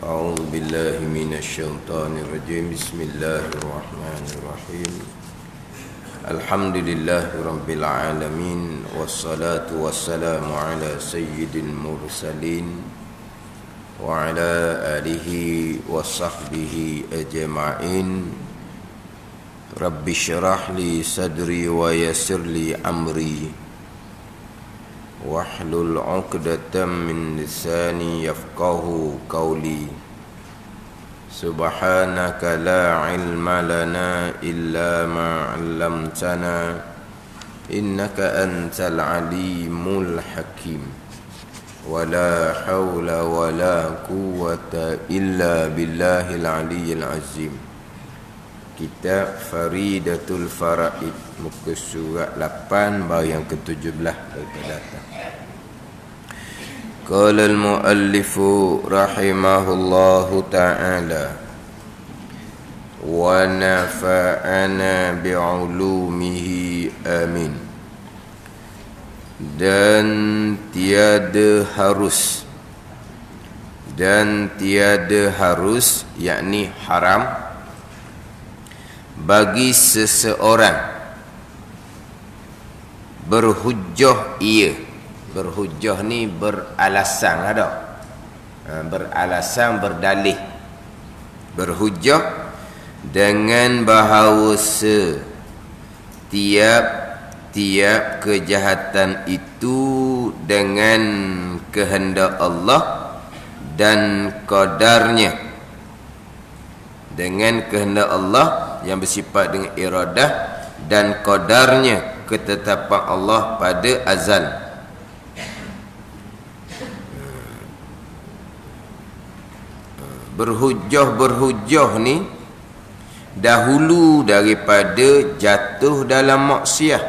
أعوذ بالله من الشيطان الرجيم. بسم الله الرحمن الرحيم. الحمد لله رب العالمين، والصلاة والسلام على سيد المرسلين وعلى آله وصحبه أجمعين. رب اشرح لي صدري ويسر لي أمري واحلل عقدة من لساني يفقهوا قولي. سبحانك لا علم لنا إلا ما علمتنا إنك أنت العليم الحكيم. ولا حول ولا قوة إلا بالله العلي العظيم. Kitab Faridatul Faraid, muka surat 8 baris yang ke-17 daripada atas. Qala al-muallifu rahimahullahu ta'ala wa nafa'ana bi'ulumihi amin. Dan tiada harus yakni haram bagi seseorang berhujjah berhujjah ni beralasan ada, beralasan, berdalih, berhujjah dengan bahawa tiap kejahatan itu dengan kehendak Allah dan qadarnya, dengan kehendak Allah yang bersifat dengan iradah dan qadarnya, ketetapan Allah pada azal. Berhujjah ni dahulu daripada jatuh dalam maksiat.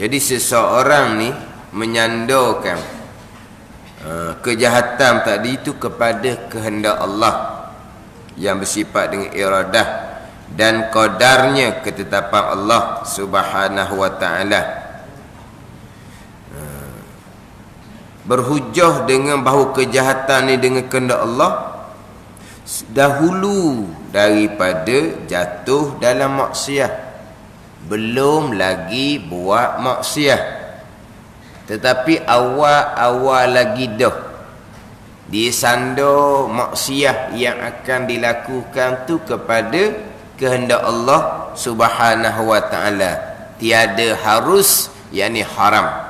Jadi seseorang ni menyandarkan kejahatan tadi itu kepada kehendak Allah yang bersifat dengan iradah dan qadarnya, ketetapan Allah Subhanahu wa ta'ala. Berhujjah dengan bahawa kejahatan ni dengan kehendak Allah dahulu daripada jatuh dalam maksiat, belum lagi buat maksiat, tetapi awal lagi dah disandar maksiat yang akan dilakukan tu kepada kehendak Allah Subhanahu wa ta'ala. Tiada harus, yakni haram.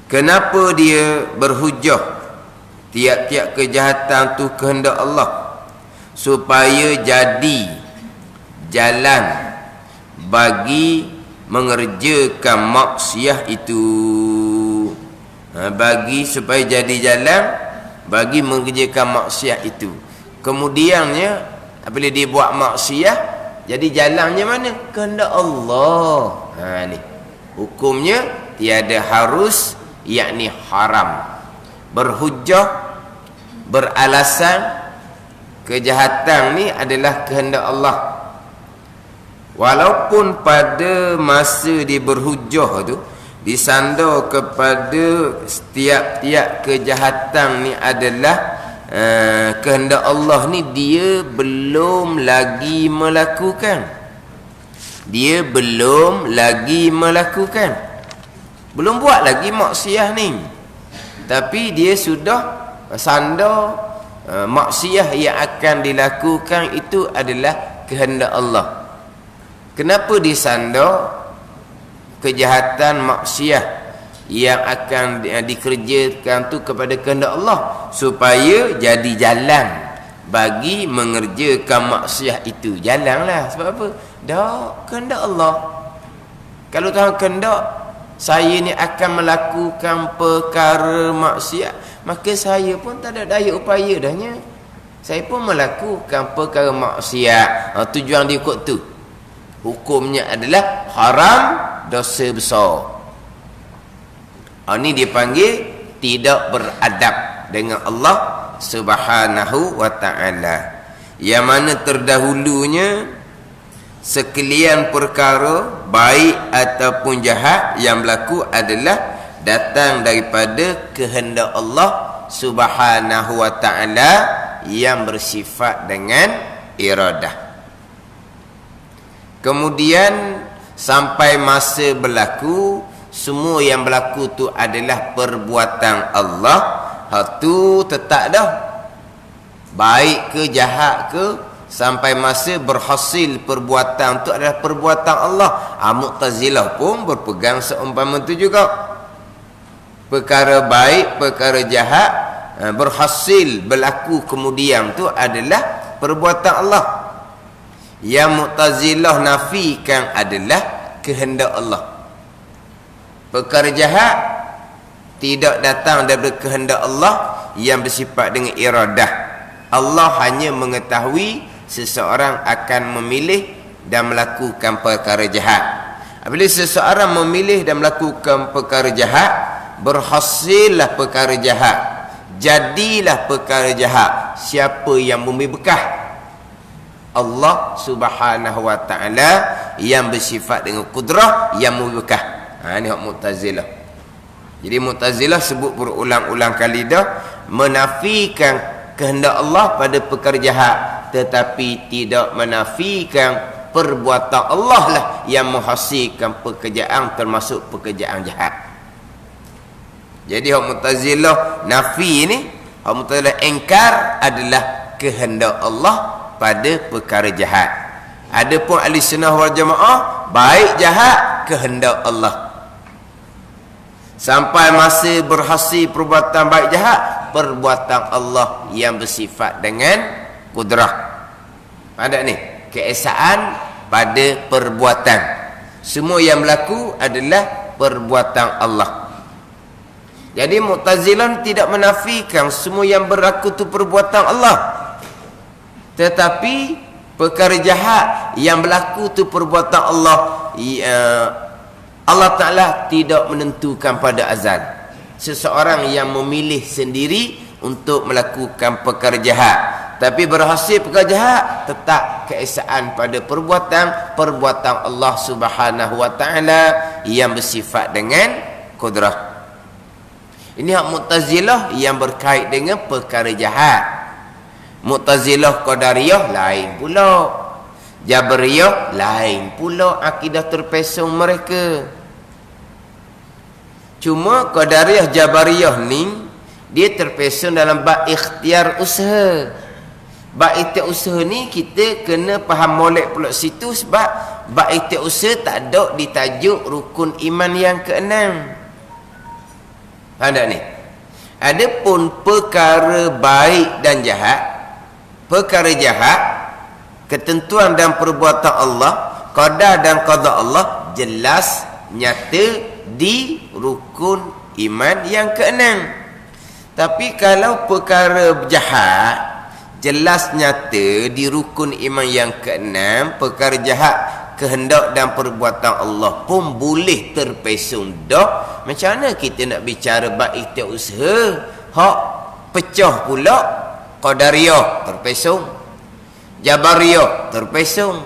Kenapa dia berhujjah tiap-tiap kejahatan tu kehendak Allah? Supaya jadi jalan bagi mengerjakan maksiat itu, bagi supaya jadi jalan bagi mengerjakan maksiat itu. Kemudiannya apabila dia buat maksiat, jadi jalannya mana? Kehendak Allah. Ni hukumnya tiada harus, yakni haram. Berhujjah, beralasan kejahatan ni adalah kehendak Allah, walaupun pada masa dia berhujjah tu disandar kepada setiap-tiap kejahatan ni adalah kehendak Allah ni, dia belum lagi melakukan. Belum buat lagi maksiat ni, tapi dia sudah sandar maksiat yang akan dilakukan itu adalah kehendak Allah. Kenapa disandar kejahatan maksiat yang akan dikerjakan tu kepada kehendak Allah? Supaya jadi jalan bagi mengerjakan maksiat itu. Jalanlah. Sebab apa? Dah kehendak Allah. Kalau Tuhan kehendak saya ni akan melakukan perkara maksiat, maka saya pun tak ada daya upaya dahnya. Saya pun melakukan perkara maksiat. Tujuan dia kot tu. Hukumnya adalah haram, dosa besar. Ini dipanggil tidak beradab dengan Allah Subhanahu wa ta'ala. Yang mana terdahulunya sekalian perkara baik ataupun jahat yang berlaku adalah datang daripada kehendak Allah Subhanahu wa ta'ala yang bersifat dengan iradah. Kemudian sampai masa berlaku, semua yang berlaku tu adalah perbuatan Allah. Hak tu tetap dah, baik ke jahat ke, sampai masa berhasil perbuatan tu adalah perbuatan Allah. Mu'tazilah pun berpegang seumpama tu juga. Perkara baik, perkara jahat berhasil berlaku kemudian tu adalah perbuatan Allah. Yang Mu'tazilah nafikan adalah kehendak Allah. Perkara jahat tidak datang daripada kehendak Allah yang bersifat dengan iradah. Allah hanya mengetahui seseorang akan memilih dan melakukan perkara jahat. Apabila seseorang memilih dan melakukan perkara jahat, berhasillah perkara jahat, jadilah perkara jahat, siapa yang memberi bekah? Allah Subhanahu wa ta'ala yang bersifat dengan kudrah, yang memberi bekah. Ini hak Mu'tazilah. Jadi Mu'tazilah sebut berulang-ulang kali dah, menafikan kehendak Allah pada perkara jahat, tetapi tidak menafikan perbuatan Allah lah yang menghasilkan pekerjaan, termasuk pekerjaan jahat. Jadi hak Mu'tazilah nafi ni, hak Mu'tazilah engkar adalah kehendak Allah pada perkara jahat. Adapun ahli sunnah wal jamaah, baik jahat kehendak Allah. Sampai masa berhasil perbuatan baik jahat, perbuatan Allah yang bersifat dengan kudrah. Ada ni keesaan pada perbuatan. Semua yang berlaku adalah perbuatan Allah. Jadi Mu'tazilah tidak menafikan semua yang berlaku itu perbuatan Allah, tetapi perkara jahat yang berlaku itu perbuatan Allah. Allah Ta'ala tidak menentukan pada azal. Seseorang yang memilih sendiri untuk melakukan perkara jahat, tapi berhasil perkara jahat, tetap keesaan pada perbuatan Allah Subhanahu wa ta'ala yang bersifat dengan kudrah. Ini hak Mu'tazilah yang berkait dengan perkara jahat. Mu'tazilah Qadariyah lain pula, Jabariyah lain pula akidah terpesong mereka. Cuma Qadariyah Jabariyah ni dia terpesong dalam bab ikhtiar usaha. Bab ikhtiar usaha ni kita kena faham molek pula situ, sebab bab ikhtiar usaha tak ada ditajuk rukun iman yang keenam. Faham tak ni? Adapun perkara baik dan jahat, perkara jahat, ketentuan dan perbuatan Allah, qadar dan qada Allah jelas nyata di rukun iman yang keenam. Tapi kalau perkara jahat jelas nyata di rukun iman yang keenam, perkara jahat kehendak dan perbuatan Allah pun boleh terpesong dah. Macam mana kita nak bicara bab ikhtiar usaha, hak pecah pula Qadariyah terpesong, Jabariyah terpesong.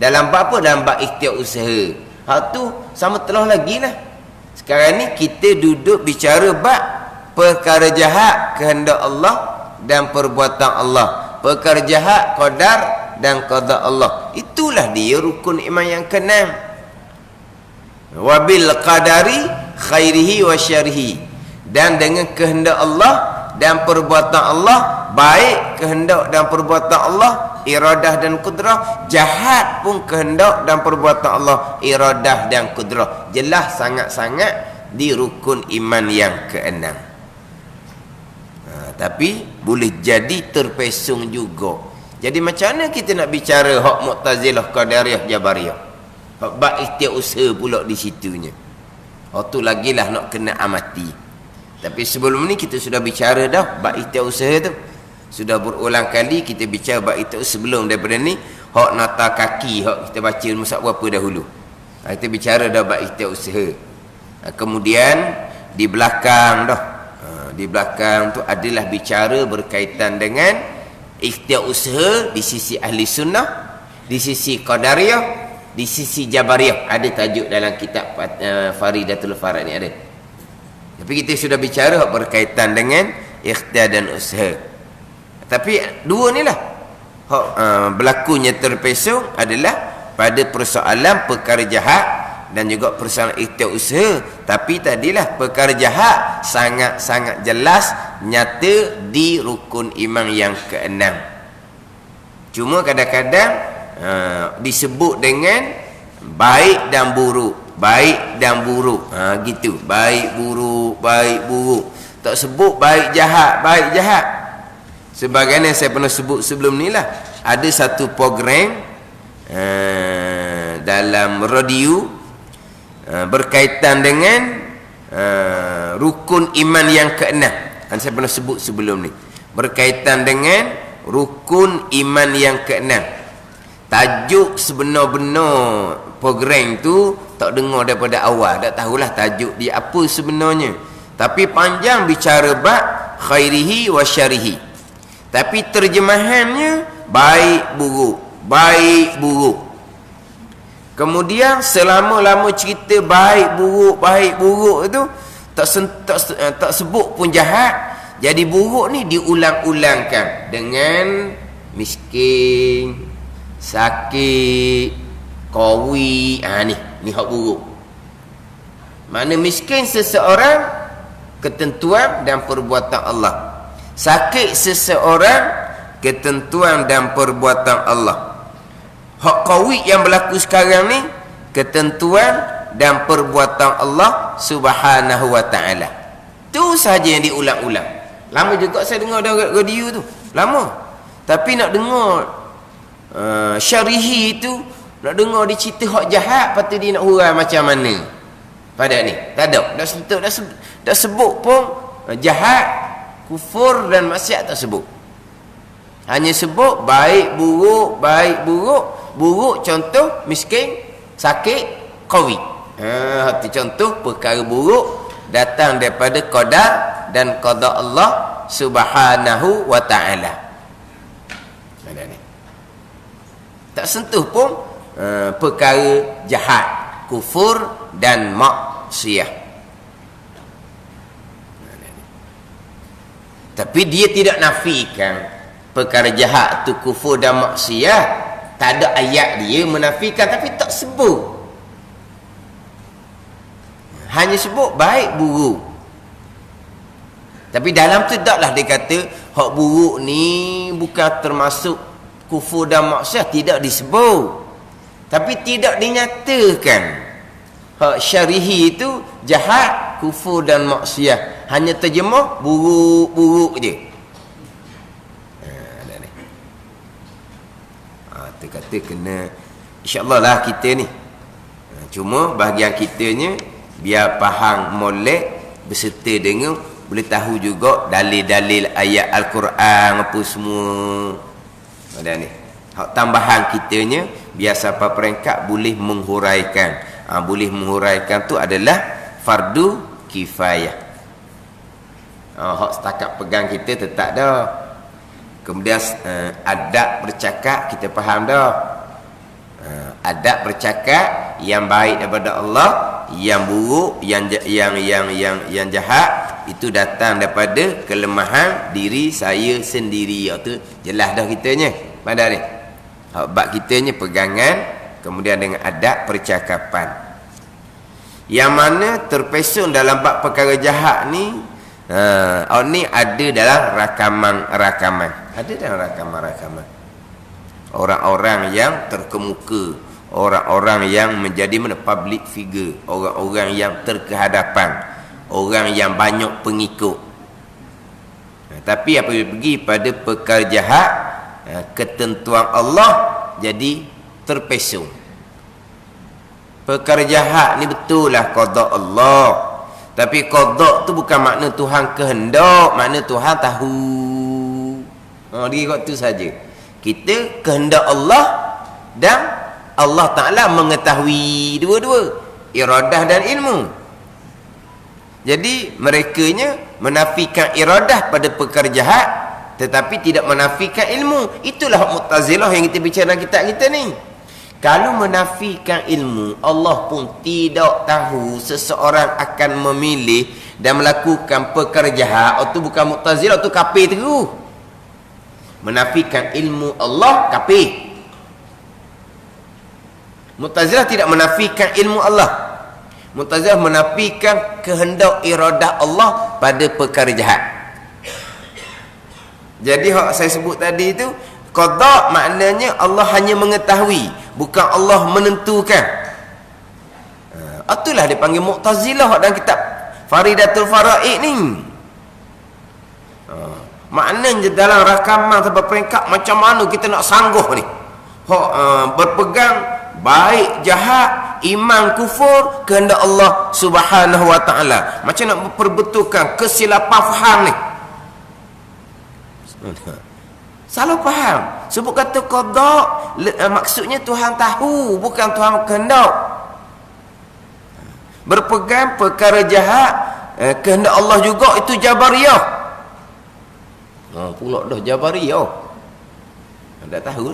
Dalam bab apa? Dalam bab ikhtiar usaha. Hak tu sama telah lagi lah. Sekarang ni kita duduk bicara bab perkara jahat kehendak Allah dan perbuatan Allah, perkara jahat qadar dan qada Allah. Itulah dia rukun iman yang keenam. Wabil qadari khairihi wa syarihi, dan dengan kehendak Allah dan perbuatan Allah, baik kehendak dan perbuatan Allah, iradah dan kudrah, jahat pun kehendak dan perbuatan Allah, iradah dan kudrah. Jelas sangat-sangat di rukun iman yang keenam. Tapi boleh jadi terpesong juga. Jadi macam mana kita nak bicara hak Mu'tazilah, Qadariyah, Jabariyah? Bab ikhtiar usaha pula di situnya. Tu lagilah nak kena amati. Tapi sebelum ni kita sudah bicara dah bab ikhtiar usaha tu. Sudah berulang kali kita bicara bab ikhtiar sebelum daripada ni. Hak nota kaki, hak kita baca mushaf berapa dahulu. Kita bicara dah bab ikhtiar usaha. Kemudian di belakang dah. Di belakang tu adalah bicara berkaitan dengan ikhtiar usaha di sisi ahli sunnah, di sisi Qadariyah, di sisi Jabariyah. Ada tajuk dalam kitab Faridatul Farad ni ada. Tapi kita sudah bicara berkaitan dengan ikhtiar dan usaha. Tapi dua ni lah berlakunya terpesong adalah pada persoalan perkara jahat dan juga persoalan ikhtiar usaha. Tapi tadilah perkara jahat sangat-sangat jelas nyata di rukun iman yang keenam. Cuma kadang-kadang disebut dengan baik dan buruk, baik dan buruk, gitu, baik buruk, tak sebut baik jahat. Sebagaimana saya pernah sebut sebelum ni lah, ada satu program dalam radio berkaitan dengan rukun iman yang keenam. Saya pernah sebut sebelum ni, berkaitan dengan rukun iman yang keenam. Tajuk sebenar-benar program tu tak dengar daripada awal, tak tahulah tajuk dia apa sebenarnya. Tapi panjang bicara bab khairihi wa syarihi. Tapi terjemahannya baik buruk. Kemudian selama-lama cerita baik buruk itu tak sebut pun jahat. Jadi buruk ni diulang-ulangkan dengan miskin, sakit, qawi. Ni hak buruk. Mana miskin seseorang, ketentuan dan perbuatan Allah. Sakit seseorang, ketentuan dan perbuatan Allah. Hak qawi yang berlaku sekarang ni, ketentuan dan perbuatan Allah Subhanahu wa ta'ala. Tu sahaja yang diulang-ulang. Lama juga saya dengar radio tu, lama. Tapi nak dengar syarihi tu, nak dengar dia cerita hak jahat, patut dia nak hurai macam mana pada ni. Tak ada, dah sebut pun jahat, kufur dan maksiat tak sebut. Hanya sebut baik buruk. Buruk contoh miskin, sakit, qawi. Hati contoh perkara buruk datang daripada qadar dan qada Allah Subhanahu wa ta'ala. Tak sentuh pun perkara jahat, kufur dan maksiat. Tapi dia tidak nafikan perkara jahat tu kufur dan maksiat. Tak ada ayat dia menafikan, tapi tak sebut. Hanya sebut baik buruk. Tapi dalam tu taklah dia kata hak buruk ni bukan termasuk kufur dan maksiat, tidak disebut. Tapi tidak dinyatakan hak syarihi itu jahat, kufur dan maksiat. Hanya terjemah buruk je. Kata kena, insyaAllah lah kita ni. Cuma bahagian kitanya biar faham molek berserta dengan boleh tahu juga dalil-dalil ayat Al-Quran apa semua. Ada ni. Hak tambahan kitanya biar siapa peringkat boleh menghuraikan. Boleh menghuraikan tu adalah fardu kifayah. Hak setakat pegang kita tetap dah. Kemudian adab bercakap kita faham dah. Adab bercakap yang baik daripada Allah, yang buruk, yang jahat itu datang daripada kelemahan diri saya sendiri. Itu jelas dah kitanya. Pada ni. Bab kitanya pegangan, kemudian dengan adab percakapan. Yang mana terpesong dalam bab perkara jahat ni, ni ada dalam rakaman. Ada dalam rakaman. Orang-orang yang terkemuka, orang-orang yang menjadi public figure, orang-orang yang terkehadapan, orang yang banyak pengikut. Tapi apabila pergi pada perkara jahat, ketentuan Allah jadi terpesong. Perkara jahat ni betul lah qada Allah. Tapi qada tu bukan makna Tuhan kehendak, makna Tuhan tahu. Dia waktu saja. Kita kehendak Allah dan Allah Ta'ala mengetahui dua-dua, iradah dan ilmu. Jadi merekanya menafikan iradah pada perkara jahat, tetapi tidak menafikan ilmu. Itulah Mu'tazilah yang kita bicara dalam kitab kita ni. Kalau menafikan ilmu, Allah pun tidak tahu seseorang akan memilih dan melakukan perkara jahat. Itu bukan Mu'tazilah, itu kafir terus. Menafikan ilmu Allah, kafir. Mu'tazilah tidak menafikan ilmu Allah. Mu'tazilah menafikan kehendak iradah Allah pada perkara jahat. Jadi saya sebut tadi itu, qada maknanya Allah hanya mengetahui, bukan Allah menentukan. Itulah dipanggil Mu'tazilah dalam kitab Faridatul Faraid ni. Maknanya dalam rakaman sampai peringkat macam mana kita nak sangguh ni. Berpegang baik jahat, iman kufur, kehendak Allah Subhanahu wa taala. Macam nak memperbetulkan kesilapan faham ni. Salah faham. Sebut kata qada, maksudnya Tuhan tahu, bukan Tuhan kehendak. Berpegang perkara jahat, kehendak Allah juga, itu Jabariyah. Pula dah Jabariyah. Tak tahu.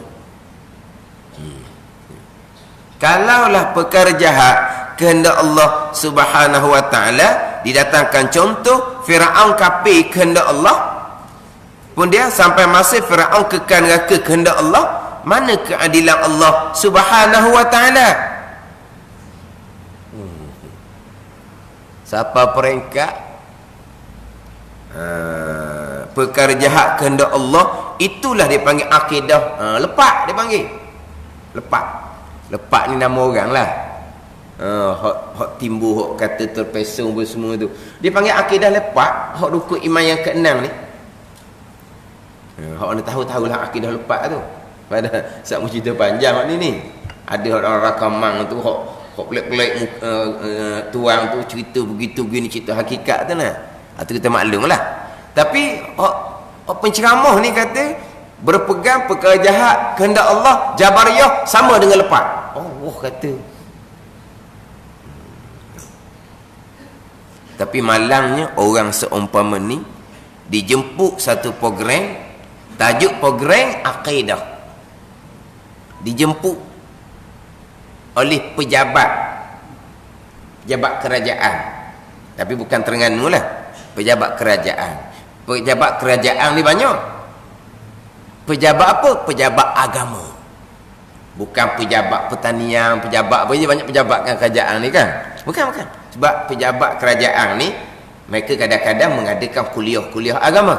Kalaulah perkara jahat, kehendak Allah Subhanahu wa taala, didatangkan contoh Firaun kafir kehendak Allah. Kemudian sampai masa Firaun kekal neraka kehendak Allah, mana keadilan Allah Subhanahu wa taala? Siapa peringkat perkara jahat kehendak Allah, itulah dipanggil akidah lepak, dipanggil lepak ni nama orang lah. Hak timbul, hak kata terpesong semua tu, dipanggil akidah lepak. Hak rukun iman yang keenam ni, hak nak tahu-tahulah akidah lepak tu. Pada saat cerita panjang ni ada orang rakaman tu hak pelik-pelik tuang tu cerita begitu gini, cerita hakikat tu nah. Itu kita maklum lah. Tapi penceramah ni kata berpegang perkara jahat kehendak Allah, Jabariyah sama dengan lepak. Allah kata. Tapi malangnya orang seumpama ni dijemput satu program, tajuk program akidah, dijemput oleh pejabat kerajaan, tapi bukan Terengganu lah, pejabat kerajaan ni banyak. Pejabat apa? Pejabat agama, bukan pejabat pertanian, pejabat apa je, banyak pejabat kan kerajaan ni kan, bukan. Sebab pejabat kerajaan ni mereka kadang-kadang mengadakan kuliah-kuliah agama,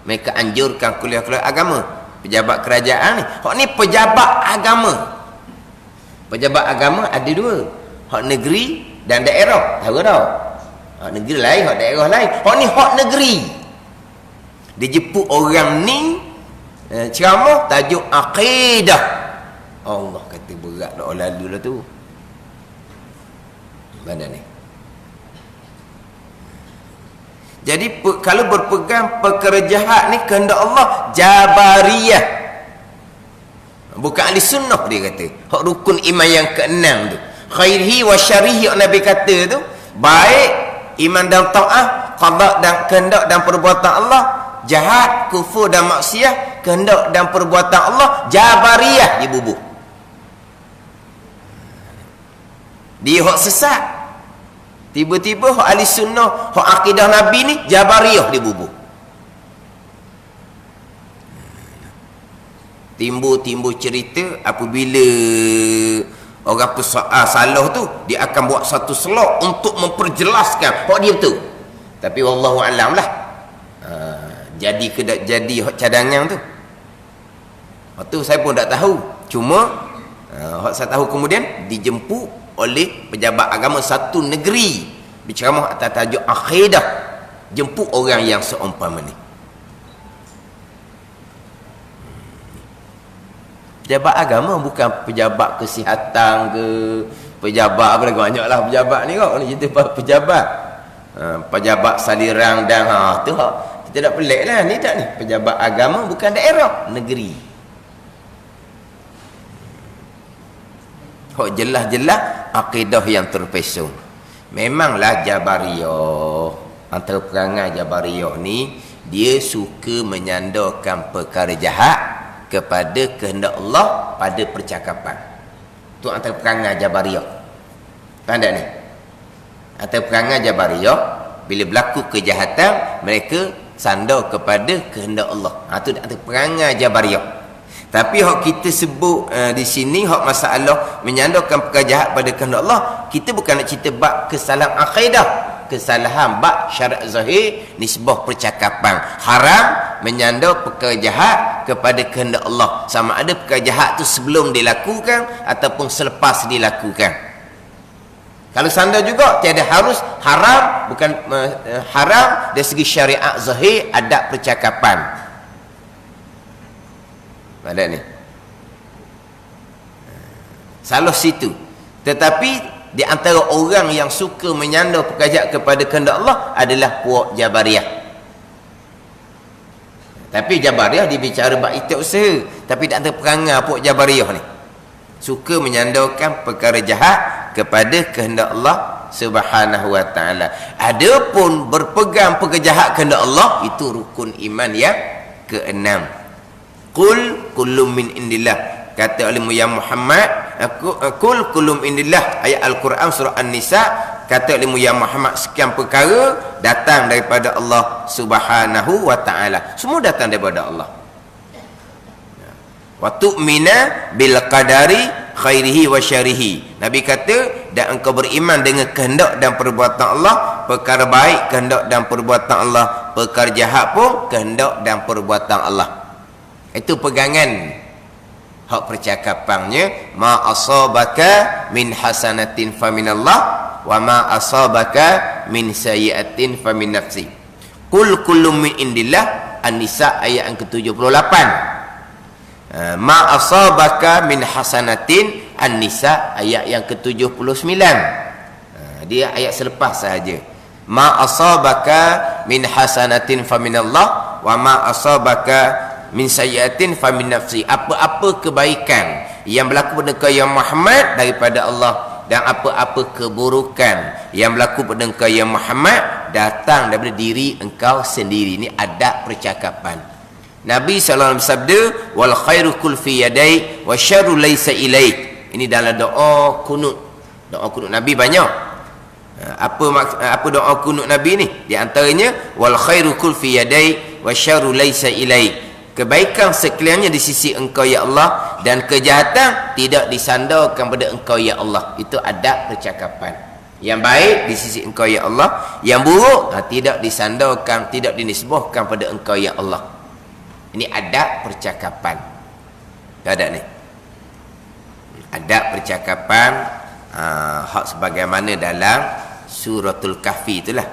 mereka anjurkan kuliah-kuliah agama. Pejabat kerajaan ni, hak ni pejabat agama. Pejabat agama ada dua, hak negeri dan daerah. Tahu tak? Hak negeri lain, hak daerah lain. Hak ni hak negeri. Dijemput orang ni ceramah tajuk akidah. Allah kata berat dah lalu lah tu. Mana ni? Jadi kalau berpegang perkara jahat ni kehendak Allah, Jabariyah, bukan ahli sunnah. Dia kata hak rukun iman yang keenam tu, khairihi wa syarihi, Nabi kata tu, baik iman dan ta'ah, qada dan kehendak dan perbuatan Allah, jahat, kufur dan maksiat, kehendak dan perbuatan Allah, Jabariyah dibubuh. Dia hak sesat, tiba-tiba hak ahli sunnah, hak akidah Nabi ni, Jabariyah dibubuh. Timbul cerita apabila orang pesoal salah tu, dia akan buat satu slot untuk memperjelaskan hak dia betul. Tapi wallahu alam lah, jadi ke tak jadi hak cadangan tu, hak tu saya pun tak tahu. Cuma hak saya tahu kemudian dijemput oleh pejabat agama satu negeri berceramah atas tajuk akidah, jemput orang yang seumpama ni. Pejabat agama, bukan pejabat kesihatan ke, pejabat apa lagi, banyaklah pejabat ni kok. Ni cerita pejabat pejabat salirang dan tu kita tak pelik lah ni. Tak ni pejabat agama, bukan daerah, negeri. Hak jelas-jelas akidah yang terpesong. Memanglah Jabariyah, antara perangai Jabariyah ni, dia suka menyandarkan perkara jahat kepada kehendak Allah pada percakapan. Tu antara perangai Jabariyah. Faham tak ni? Antara perangai Jabariyah, bila berlaku kejahatan, mereka sandar kepada kehendak Allah. Itu antara perangai Jabariyah. Tapi hak kita sebut di sini, hak masalah menyandarkan perkara jahat pada kehendak Allah, kita bukan nak cerita bab kesalahan akidah, kesalahan bab syarat zahir, nisbah percakapan. Haram menyandar perkara jahat kepada kehendak Allah, sama ada perkara jahat tu sebelum dilakukan ataupun selepas dilakukan. Kalau sandar juga tiada harus haram, bukan haram dari segi syariat zahir, adab percakapan. Ada ni salah situ. Tetapi di antara orang yang suka menyandar perkara kepada kehendak Allah adalah puak Jabariyah. Tapi Jabariyah dibicara bab itu usaha, tapi di antara perangai puak Jabariyah ni suka menyandarkan perkara jahat kepada kehendak Allah Subhanahu wa taala. Adapun berpegang perkara jahat kehendak Allah, itu rukun iman yang keenam. Qul kullum min indillah, kata oleh Muhammad Muhammad, qul kullum indillah, ayat Al-Quran surah An-Nisa, kata oleh Muhammad, sekian perkara datang daripada Allah Subhanahu wa taala. Semua datang daripada Allah. Wa tu'mina bil qadari khairihi wa syarihi. Nabi kata, dan engkau beriman dengan kehendak dan perbuatan Allah, perkara baik kehendak dan perbuatan Allah, perkara jahat pun kehendak dan perbuatan Allah. Itu pegangan hak percakapannya. Ma asabaka min hasanatin faminallah wa ma asabaka min sayyi'atin famin nafsi. Qul kullum min indillah, An-Nisa ayat yang ke-78. Ma asabaka min hasanatin, An-Nisa ayat yang ke-79. Dia ayat selepas sahaja. Ma asabaka min hasanatin faminallah wa ma asabaka min sayyiatin famin nafsi. Apa-apa kebaikan yang berlaku pada engkau ya Muhammad daripada Allah, dan apa-apa keburukan yang berlaku pada engkau ya Muhammad datang daripada diri engkau sendiri. Ini adab percakapan. Nabi SAW bersabda, wal khairu kul fi yadai wa syarru laysa ilaik. Ini dalam doa kunut. Doa kunut Nabi banyak. Apa doa kunut Nabi ni? Di antaranya wal khairu kul fi yadai wa syarru laysa ilaik. Kebaikan sekaliannya di sisi engkau ya Allah, dan kejahatan tidak disandarkan pada engkau ya Allah. Itu adab percakapan. Yang baik di sisi engkau ya Allah, yang buruk tidak disandarkan, tidak dinisbahkan pada engkau ya Allah. Ini adab percakapan. Adab ni, adab percakapan hak sebagaimana dalam suratul Kahfi itulah.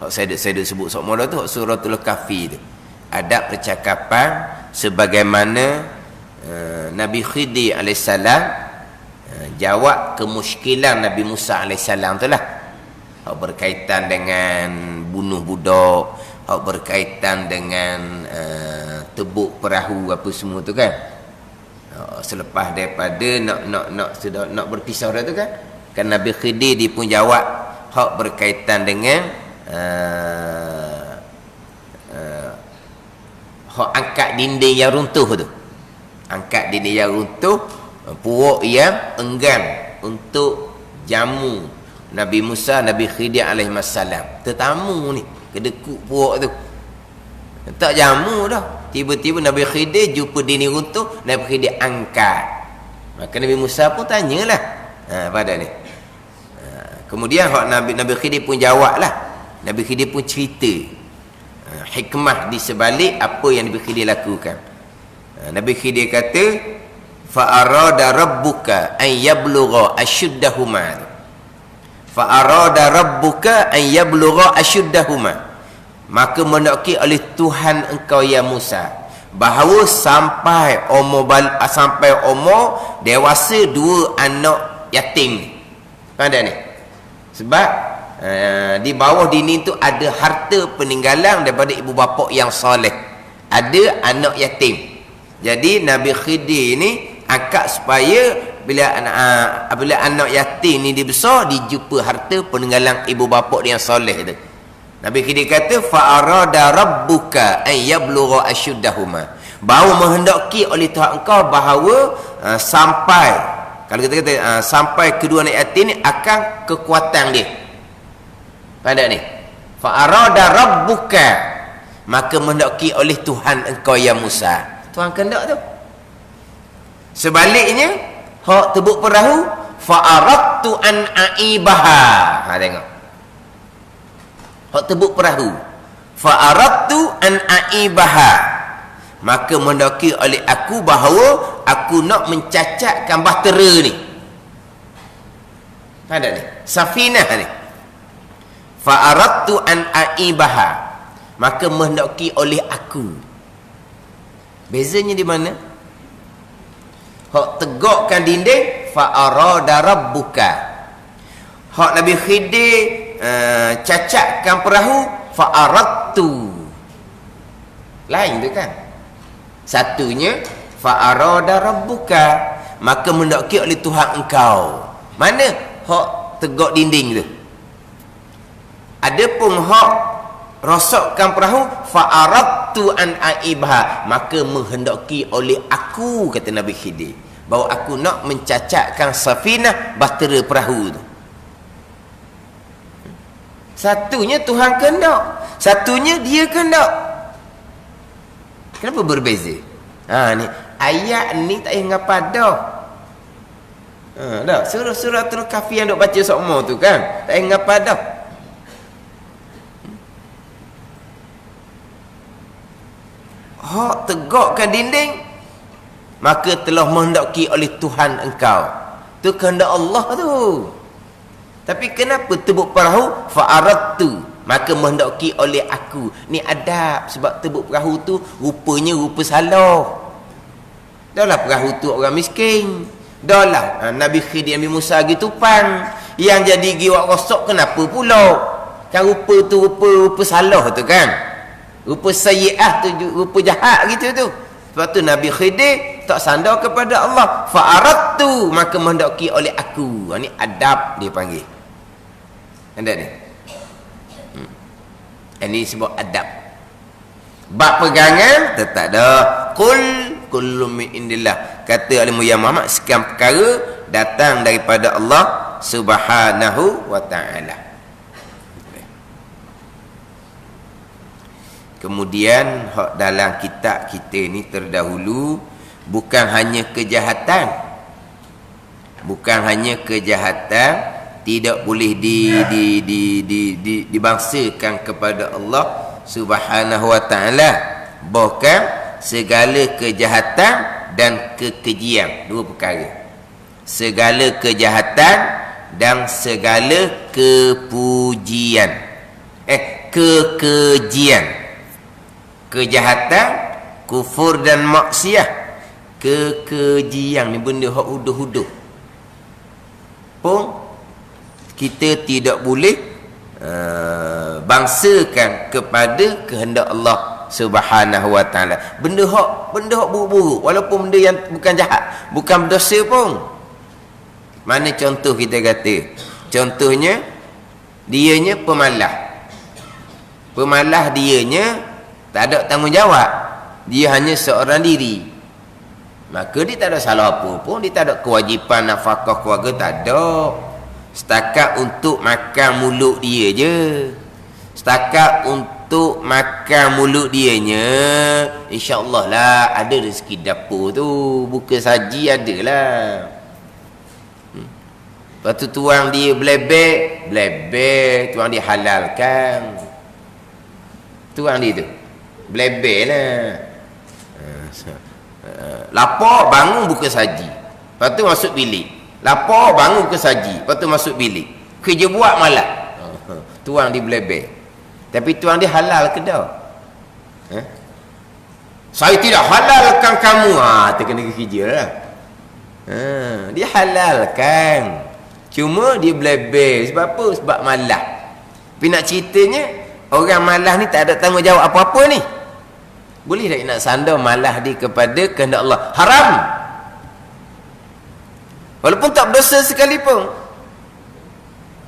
Hak saya sebut sok mula tu, suratul Kahfi tu. Adab percakapan sebagaimana Nabi Khidir alaihissalam jawab kemusykilan Nabi Musa alaihissalam itulah. Hak berkaitan dengan bunuh budak, hak berkaitan dengan tebuk perahu apa semua tu kan. Selepas daripada nak berpisah dah tu kan Nabi Khidir dia pun jawab hak berkaitan dengan hak angkat dinding yang runtuh tu. Angkat dinding yang runtuh, puak yang enggan untuk jamu Nabi Musa, Nabi Khidir alaihissalam. Tetamu ni kedekut puak tu, tak jamu dah. Tiba-tiba Nabi Khidir jumpa dinding runtuh, Nabi Khidir angkat. Maka Nabi Musa pun tanyalah pada ni. Kemudian hak Nabi Khidir pun jawablah. Nabi Khidir pun cerita hikmah di sebalik apa yang Nabi Khidir lakukan. Nabi Khidir kata, fa arada rabbuka an yablugha ashuddahuma. Fa arada rabbuka an yablugha ashuddahuma. Maka menakki oleh Tuhan engkau ya Musa bahawa sampai umur dewasa dua anak yatim. Faham tak ni? Sebab di bawah dinding tu ada harta peninggalan daripada ibu bapa yang soleh, ada anak yatim. Jadi Nabi Khidir ni angkat supaya bila anak yatim ni dia besar, dijumpa harta peninggalan ibu bapa yang soleh tu. Nabi Khidir kata, fa arada rabbuka an yablugha ashuddahuma. Bahawa menghendaki oleh Tuhan engkau bahawa sampai, kalau kita kata sampai kedua ayat ini akan kekuatan dia. Pada ni, fa arada rabbuka, maka menghendaki oleh Tuhan engkau ya Musa. Tuhan kehendak tu. Sebaliknya, hak tebuk perahu, fa aradtu an aibaha. Tengok. Hak tebuk perahu, fa aradtu an aibaha, maka mendaki oleh aku bahawa aku nak mencacatkan bahtera ni. Ada ni safinah ni, fa aradtu an aibaha, maka mendaki oleh aku. Bezanya di mana? Hak tegakkan dinding, fa arada rabbuka. Hak Nabi Khidir cacatkan perahu, fa aradtu. Lain tu kan? Satunya fa arada rabbuka, maka mendaki oleh Tuhan engkau. Mana hak tegak dinding tu? Adapun hak rosakkan perahu, fa aradtu an aibha, maka menghendaki oleh aku, kata Nabi Khidir, bahawa aku nak mencacatkan safinah, bahtera perahu tu. Satunya Tuhan kehendak, satunya dia kehendak. Kenapa berbeza? Ni ayat ni tak ingat pada. Dah surah-surah Al-Kahfi yang dok baca semua tu kan, tak ingat pada. Hak tegakkan dinding, maka telah menghendaki oleh Tuhan engkau. Tu kehendak Allah tu. Tapi kenapa tebuk perahu, fa aradtu, maka menghendaki oleh aku. Ni adab, sebab tebuk perahu tu rupanya rupa salah. Dahlah perahu tu orang miskin. Dahlah Nabi Khidir, Nabi Musa gitu pan. Yang jadi giwak rosak kenapa pula? Kan rupa tu rupa salah tu kan. Rupa sayyi'ah tu, rupa jahat gitu tu. Sebab tu Nabi Khidir tak sandar kepada Allah. Fa aradtu, maka menghendaki oleh aku. Ni adab dia panggil. Ada ni. Ini sebab adab. Bab pegangan tetap dah. Qul kullu min indillah. Kata al-Muya Muhammad, sekian perkara datang daripada Allah Subhanahu wa ta'ala. Kemudian hak dalam kitab kita ni terdahulu, bukan hanya kejahatan, tidak boleh dibangsakan kepada Allah Subhanahu wa ta'ala, bahkan segala kejahatan dan kekejian, dua perkara. Segala kejahatan dan segala kepujian, kekejian. Kejahatan, kufur dan maksiat. Kekejian ni benda hak huduh-huduh pun kita tidak boleh bangsakan kepada kehendak Allah Subhanahu wa ta'ala. Benda hak buruk-buruk, walaupun benda yang bukan jahat, bukan berdosa pun. Mana contoh kita kata? Contohnya, dianya pemalas dianya tak ada tanggungjawab, dia hanya seorang diri, maka dia tak ada salah apa pun, dia tak ada kewajipan nafkah keluarga, tak ada. Setakat untuk makan mulut dia je, setakat untuk makan mulut dianya, insya-Allah lah ada rezeki dapur tu, buka saji adalah. Lepas tu tuang dia blebek, tuang dia halalkan, tuang dia tu blebek lah. Lapar bangun buka saji, lepas tu masuk bilik. Lapar bangun buka saji, lepas tu masuk bilik. Kerja buat malam, tuang di blebek. Tapi tuang dia halal ke dah? Saya tidak halalkan kamu. Tu kena kerja lah. Dia halalkan, cuma dia blebek. Sebab apa? Sebab malah. Tapi nak ceritanya, orang malah ni tak ada tanggungjawab apa-apa ni. Boleh tak nak sandar malah dia kepada kehendak Allah? Haram. Walaupun tak berdosa sekalipun.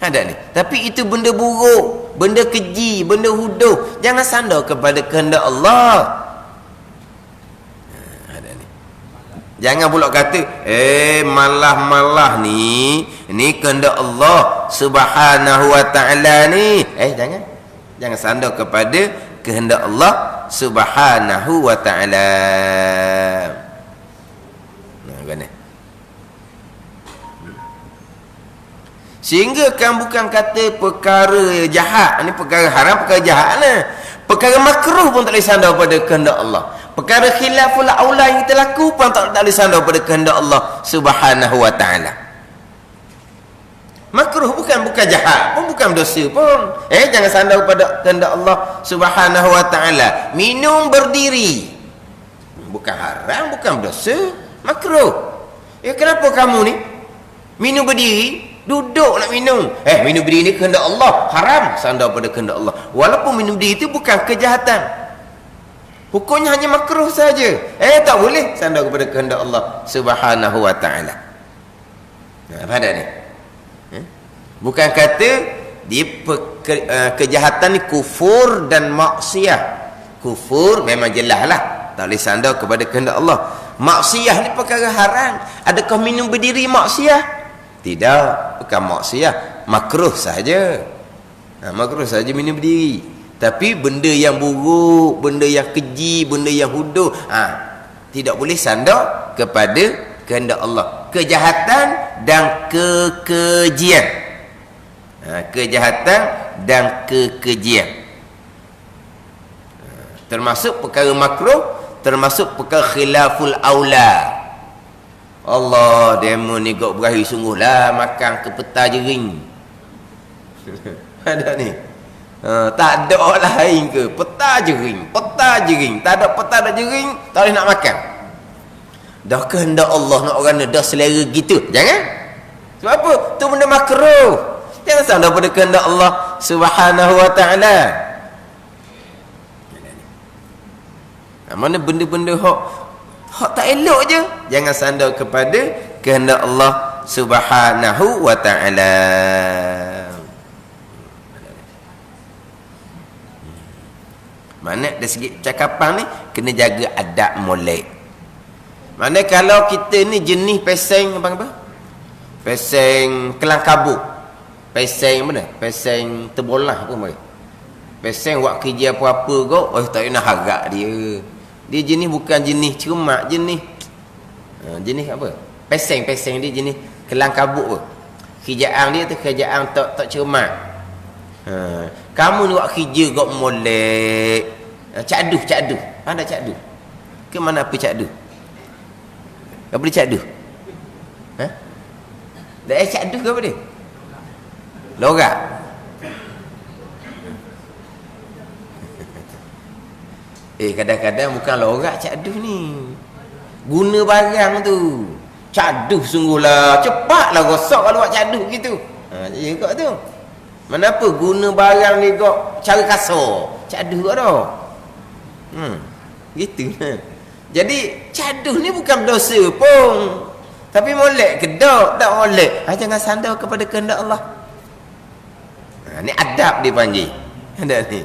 Ada ni. Tapi itu benda buruk, benda keji, benda huduh. Jangan sandar kepada kehendak Allah. Jangan pula kata malah ni kehendak Allah Subhanahu wa taala ni. Jangan sandar kepada kehendak Allah Subhanahu wa taala. Nah, kan? Sehingga kan bukan kata perkara jahat, ni perkara haram, perkara jahat lah. Perkara makruh pun tak boleh sandar pada kehendak Allah. Perkara khilaful aula yang kita laku pun tak boleh sandar pada kehendak Allah Subhanahu wa taala. Makruh bukan jahat pun, bukan dosa pun. Jangan sandar pada kehendak Allah Subhanahu wa taala. Minum berdiri bukan haram, bukan dosa, makruh. Kenapa kamu ni minum berdiri? Duduk nak minum. Minum berdiri ni kehendak Allah, haram sandar pada kehendak Allah. Walaupun minum berdiri itu bukan kejahatan, hukumnya hanya makruh saja. Tak boleh sandar kepada kehendak Allah Subhanahu wa taala. Pada ni. Bukan kata dia kejahatan ni kufur dan maksiat. Kufur memang jelaslah, tak boleh sandar kepada kehendak Allah. Maksiat ni perkara haram. Adakah minum berdiri maksiat? Tidak, bukan maksiat, makruh saja. Makruh saja minum berdiri. Tapi benda yang buruk, benda yang keji, benda yang huduh, tidak boleh sandar kepada kehendak Allah. Kejahatan dan kekejian. Kejahatan dan kekejian. Termasuk perkara makruh, termasuk perkara khilaful aula. Allah, demo ni gok berakhir sungguhlah makan ke peta jering. Ada ni. Tak ada lain ke peta jering, tak ada peta ada jering, tak boleh nak makan. Dah kehendak Allah nak orang dah selera gitu. Jangan. Sebab apa? Tu benda makruh. Jangan sandar pada kehendak Allah Subhanahu wa taala. Mana benda-benda hak tak elok je, jangan sandar kepada kehendak Allah Subhanahu wa taala. Mana dari segi cakapan ni kena jaga adab molek. Mana kalau kita ni jenis peseng apa? Peseng kelang kabut. Peseng mana? Peseng terbolah apa mai? Peseng buat kerja apa-apa kau, tak nak harap dia. Dia jenis bukan jenis cermat, jenis jenis apa? Peseng dia jenis kelang kabut apa? Kerjaan dia tu kerjaan tak cermat. Kamu ni buat kerja kau molek. Cakduh. Pandai cakduh. Ke mana apa cakduh? Apa dia cakduh? Dah cakduh ke apa dia? Lorak. Kadang-kadang bukan lorak cakduh ni. Guna barang tu. Cakduh sungguhlah. Cepatlah rosak kalau buat cakduh gitu. Ya kau tu. Kenapa guna barang ni kau cara kasar? Cakduh kau dah. Gitu. Jadi cakduh ni bukan dosa pun. Tapi molek ke tak molek. Jangan sandar kepada kehendak Allah. Ni adab dia panggil. Ada ni.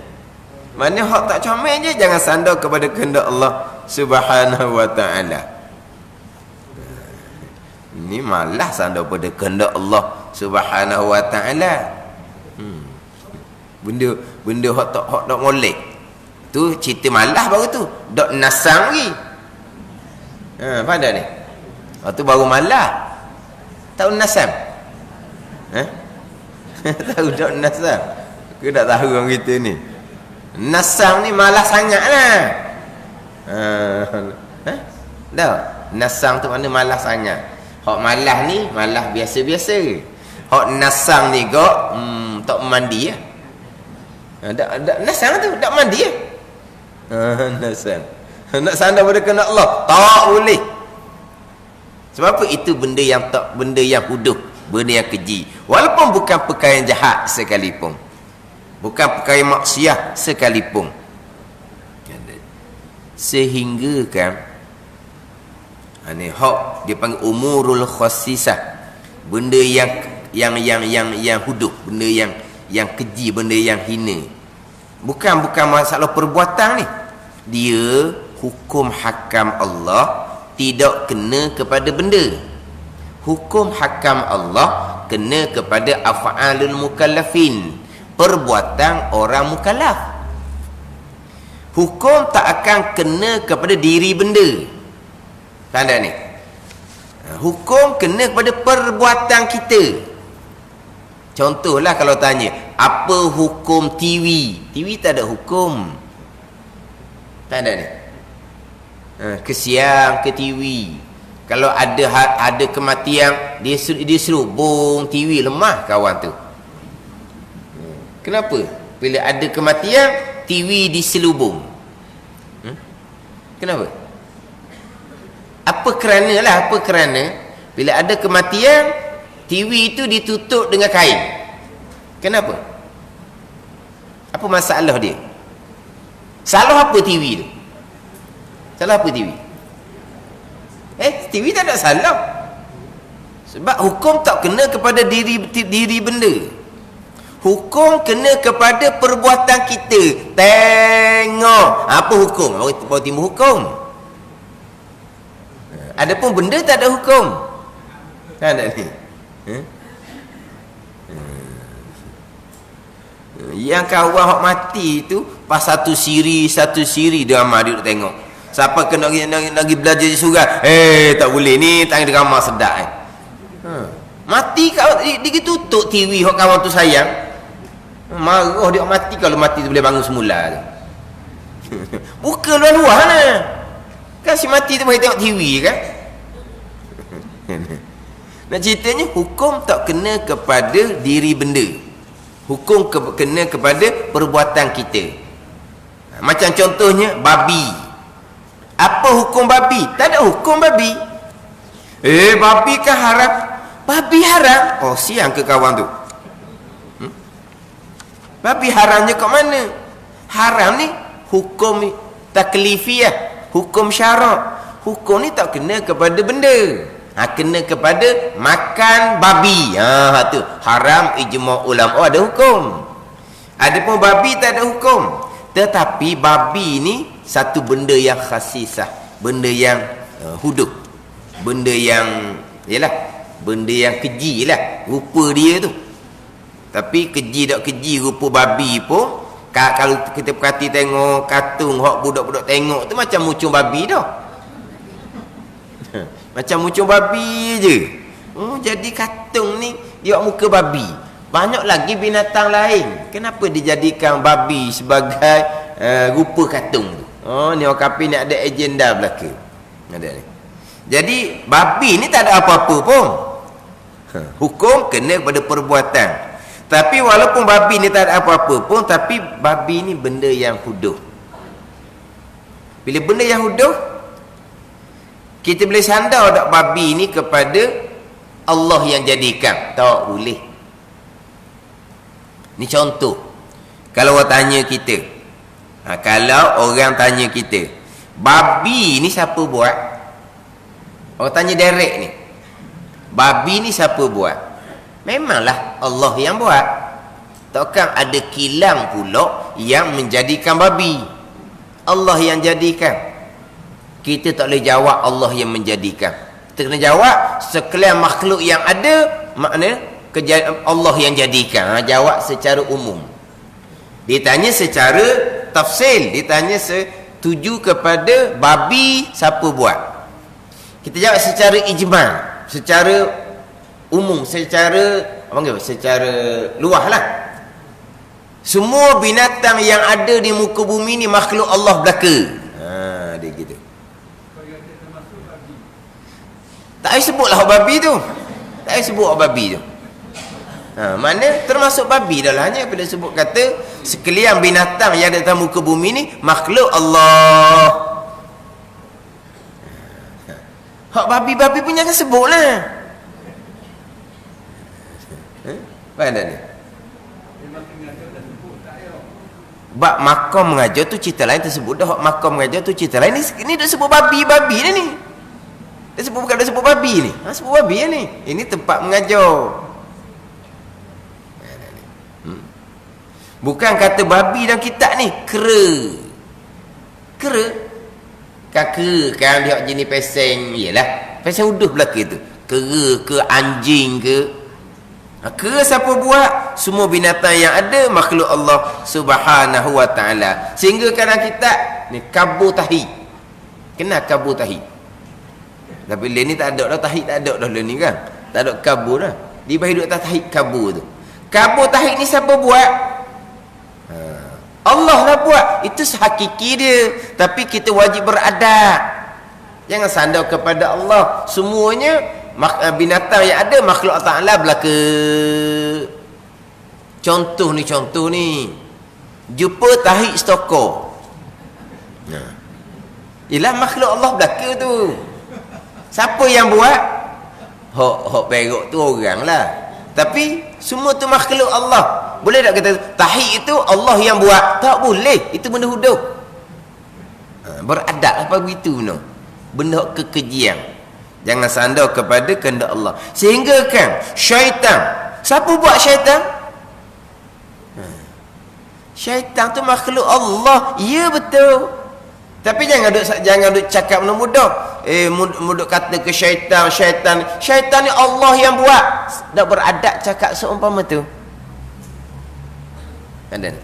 Mana hak tak comel je, jangan sandar kepada kehendak Allah Subhanahu wa taala. Ni malah sandar pada kehendak Allah Subhanahu wa taala. Benda hak tak molek. Tu cerita malah baru tu. Dok nasang lagi. Pada ni. Tu baru malah. Tahu nasam? Tahu dok nasam? Aku tak tahu orang kita ni. Nasam ni malah sangat lah. Dah. Nasam tu mana malah sangat. Hak malah ni malah biasa-biasa. Hak nasam ni kok tak mandi ya. Nasam tu tak mandi ya. Nasam. Nak sandar pada kehendak Allah tak boleh. Sebab apa? Itu benda yang huduh, benda yang keji. Walaupun bukan perkara yang jahat sekalipun. Bukan perkara maksiat sekalipun. Sehingga kan ni hak dia panggil umurul khassisah. Benda yang huduh, benda yang keji, benda yang hina. Bukan masalah perbuatan ni. Dia hukum hakam Allah tidak kena kepada benda. Hukum hakam Allah kena kepada af'alul mukallafin, perbuatan orang mukallaf. Hukum tak akan kena kepada diri benda. Tanda ni. Hukum kena kepada perbuatan kita. Contohlah kalau tanya, apa hukum TV? TV tak ada hukum. Tanda ni. Kesiang ke TV. Kalau ada kematian, dia serubung TV, lemah kawan tu. Kenapa? Bila ada kematian, TV diselubung. Kenapa? Apa kerana bila ada kematian, TV itu ditutup dengan kain. Kenapa? Apa masalah dia? Salah apa TV tu? Salah apa TV? TV tak ada salah. Sebab hukum tak kena kepada diri benda. Hukum kena kepada perbuatan kita. Tengok apa hukum? Baru timbul hukum. Adapun benda tak ada hukum. Tak ada ni. Yang kawan hok mati tu pas satu siri dia amal dia tengok. Siapa kena lagi belajar di surga, tak boleh ni, tangan di kamar sedap. Mati kau ditutup TV hok kawan tu sayang. Marah dia mati, kalau mati tu boleh bangun semula tu. Buka luar-luar lah. Kan si mati tu boleh tengok TV kan. Nak ceritanya, hukum tak kena kepada diri benda. Hukum kena kepada perbuatan kita. Macam contohnya babi. Apa hukum babi? Tak ada hukum babi. Babi kan haram. Babi haram. Oh, siang ke kawan tu. Babi haramnya kat mana? Haram ni hukum taklifiyah, hukum syarak. Hukum ni tak kena kepada benda. Kena kepada makan babi. Tu haram ijma' ulama. Ada hukum. Adapun babi tak ada hukum. Tetapi babi ni satu benda yang khasisah, benda yang hudud, benda yang benda yang keji lah rupa dia tu. Tapi keji tak keji rupa babi pun, kalau kita perhati tengok kartun hok budak-budak tengok tu macam muncung babi dah. Macam muncung babi je. Jadi kartun ni dia muka babi. Banyak lagi binatang lain. Kenapa dijadikan babi sebagai rupa kartun tu? Ni orang kafir ni ada agenda belaka. Ada ni. Jadi babi ni tak ada apa-apa pun. Hukum kena kepada perbuatan. Tapi walaupun babi ni tak ada apa-apa pun, tapi babi ni benda yang huduh. Bila benda yang huduh, kita boleh sandar tak babi ni kepada Allah yang jadikan? Tak boleh. Ni contoh. Kalau orang tanya kita, kalau orang tanya kita, babi ni siapa buat? Orang tanya direct ni, babi ni siapa buat? Memanglah Allah yang buat. Takkan ada kilang pula yang menjadikan babi. Allah yang jadikan. Kita tak boleh jawab Allah yang menjadikan. Kita kena jawab sekalian makhluk yang ada, maknanya Allah yang jadikan. Jawab secara umum. Ditanya secara tafsil, ditanya setuju kepada babi siapa buat. Kita jawab secara ijmal, secara umum, secara secara luah lah. Semua binatang yang ada di muka bumi ni makhluk Allah belaka. Dia gitu. Tak payah sebutlah babi tu. Tak payah sebut babi tu. Mana termasuk babi dah lah. Hanya bila sebut kata sekalian binatang yang ada di muka bumi ni makhluk Allah. Hak babi-babi pun jangan sebut lah. Faham ni? Bab makam mengajar tu cerita lain, tersebut dah. Hak makam mengajar tu cerita lain. Ni dah sebut babi-babi ni. Bukan dah sebut babi ni. Sebut babi ni. Ini tempat mengajar. Bukan kata babi dalam kitab ni kera. Kan kera kan dia jenis peseng. Iyalah. Peseng uduh belakang tu. Kera ke anjing ke. Kera siapa buat? Semua binatang yang ada makhluk Allah Subhanahu wa ta'ala. Sehingga kadang kita ni kabur tahi. Kenal kabur tahi? Tapi dia ni tak ada dah tahi, tak ada dah dia ni kan. Tak ada kabur dah. Dia bagi duduk atas tahi kabur tu. Kabur tahi ni siapa buat? Allah lah buat. Itu sehakiki dia. Tapi kita wajib beradab. Jangan sandar kepada Allah. Semuanya binatang yang ada makhluk Allah Ta'ala belaka. Contoh ni. Jumpa tahi stokor. Ialah makhluk Allah belaka tu. Siapa yang buat? Hok perok tu orang lah. Tapi semua tu makhluk Allah. Boleh tak kata tahi itu Allah yang buat? Tak boleh. Itu benda huduh. Beradab apa begitu no. Benda kekejian. Jangan sandar kepada kehendak Allah. Sehingga kan syaitan. Siapa buat syaitan? Syaitan tu makhluk Allah. Ya betul. Tapi jangan duk cakap mudah. Mudah kata ke syaitan ni Allah yang buat. Tak beradab cakap seumpama tu.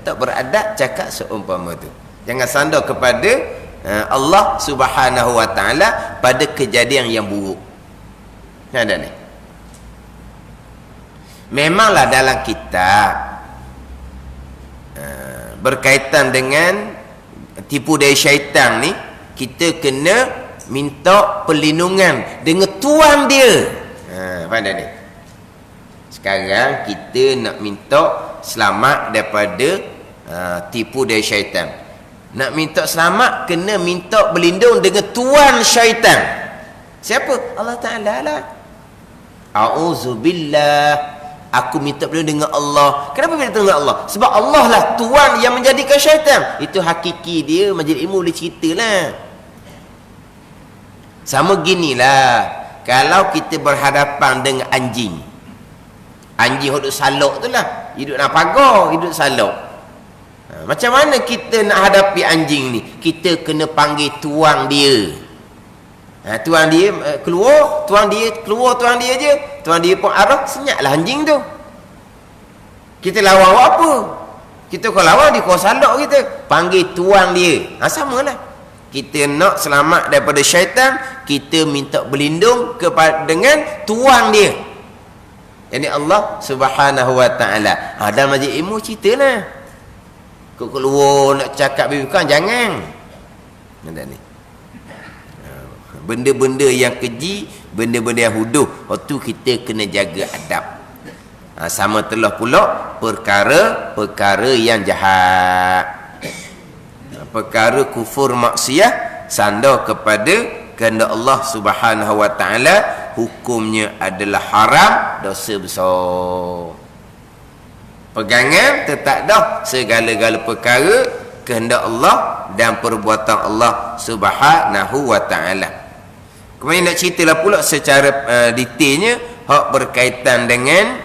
Tak beradab cakap seumpama tu. Jangan sandar kepada Allah Subhanahu wa ta'ala pada kejadian yang buruk. Ada ni. Memanglah dalam kitab berkaitan dengan tipu daya syaitan ni, kita kena minta perlindungan dengan Tuhan dia. Faham tak ni? Sekarang kita nak minta selamat daripada tipu daya syaitan. Nak minta selamat, kena minta berlindung dengan Tuhan syaitan. Siapa? Allah Ta'ala lah. A'udzubillah. Aku minta berlindung dengan Allah. Kenapa minta dengan Allah? Sebab Allah lah Tuhan yang menjadikan syaitan. Itu hakiki dia. Majlis ilmu boleh cerita lah. Sama ginilah. Kalau kita berhadapan dengan anjing. Anjing hidup salok tu lah. Hidup dalam pagar, hidup salok. Macam mana kita nak hadapi anjing ni? Kita kena panggil tuan dia. Tuan dia keluar, tuan dia je. Tuan dia pun arah, senyaklah anjing tu. Kita lawan apa? Kita kalau lawan dia kau salok kita. Panggil tuan dia. Samalah. Kita nak selamat daripada syaitan, kita minta berlindung kepada dengan tuan dia. Jadi Allah Subhanahu wa ta'ala. Dalam majlis ilmu ceritalah. Kau keluar nak cakap bukan, jangan. Ada ni. Benda-benda yang keji, benda-benda yang huduh, waktu kita kena jaga adab. Sama telah pula perkara yang jahat. Perkara kufur maksiat, sandar kepada kehendak Allah Subhanahu wa ta'ala, hukumnya adalah haram, dosa besar. Pegangan tetap dah segala-gala perkara kehendak Allah dan perbuatan Allah Subhanahu wa ta'ala. Kemudian nak ceritalah pula secara detailnya hak berkaitan dengan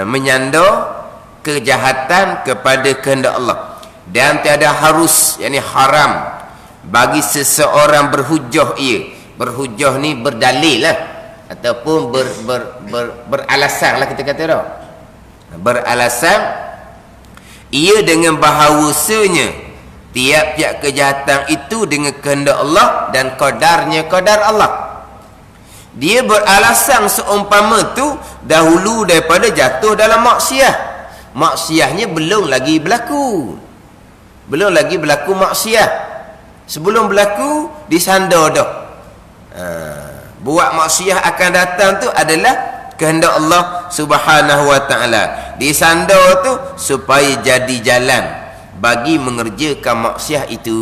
menyandar kejahatan kepada kehendak Allah. Dan tiada harus, yakni haram bagi seseorang berhujah ia. Berhujah ni berdalil lah, ataupun beralasan lah kita kata dah. Beralasan ia dengan bahawasanya tiap-tiap kejahatan itu dengan kehendak Allah dan qadarnya qadar Allah. Dia beralasan seumpama tu dahulu daripada jatuh dalam maksiat. Maksiatnya belum lagi berlaku. Belum lagi berlaku maksiat. Sebelum berlaku disandar dah. Buat maksiat akan datang tu adalah kehendak Allah Subhanahu wa ta'ala. Disandar tu supaya jadi jalan bagi mengerjakan maksiat itu.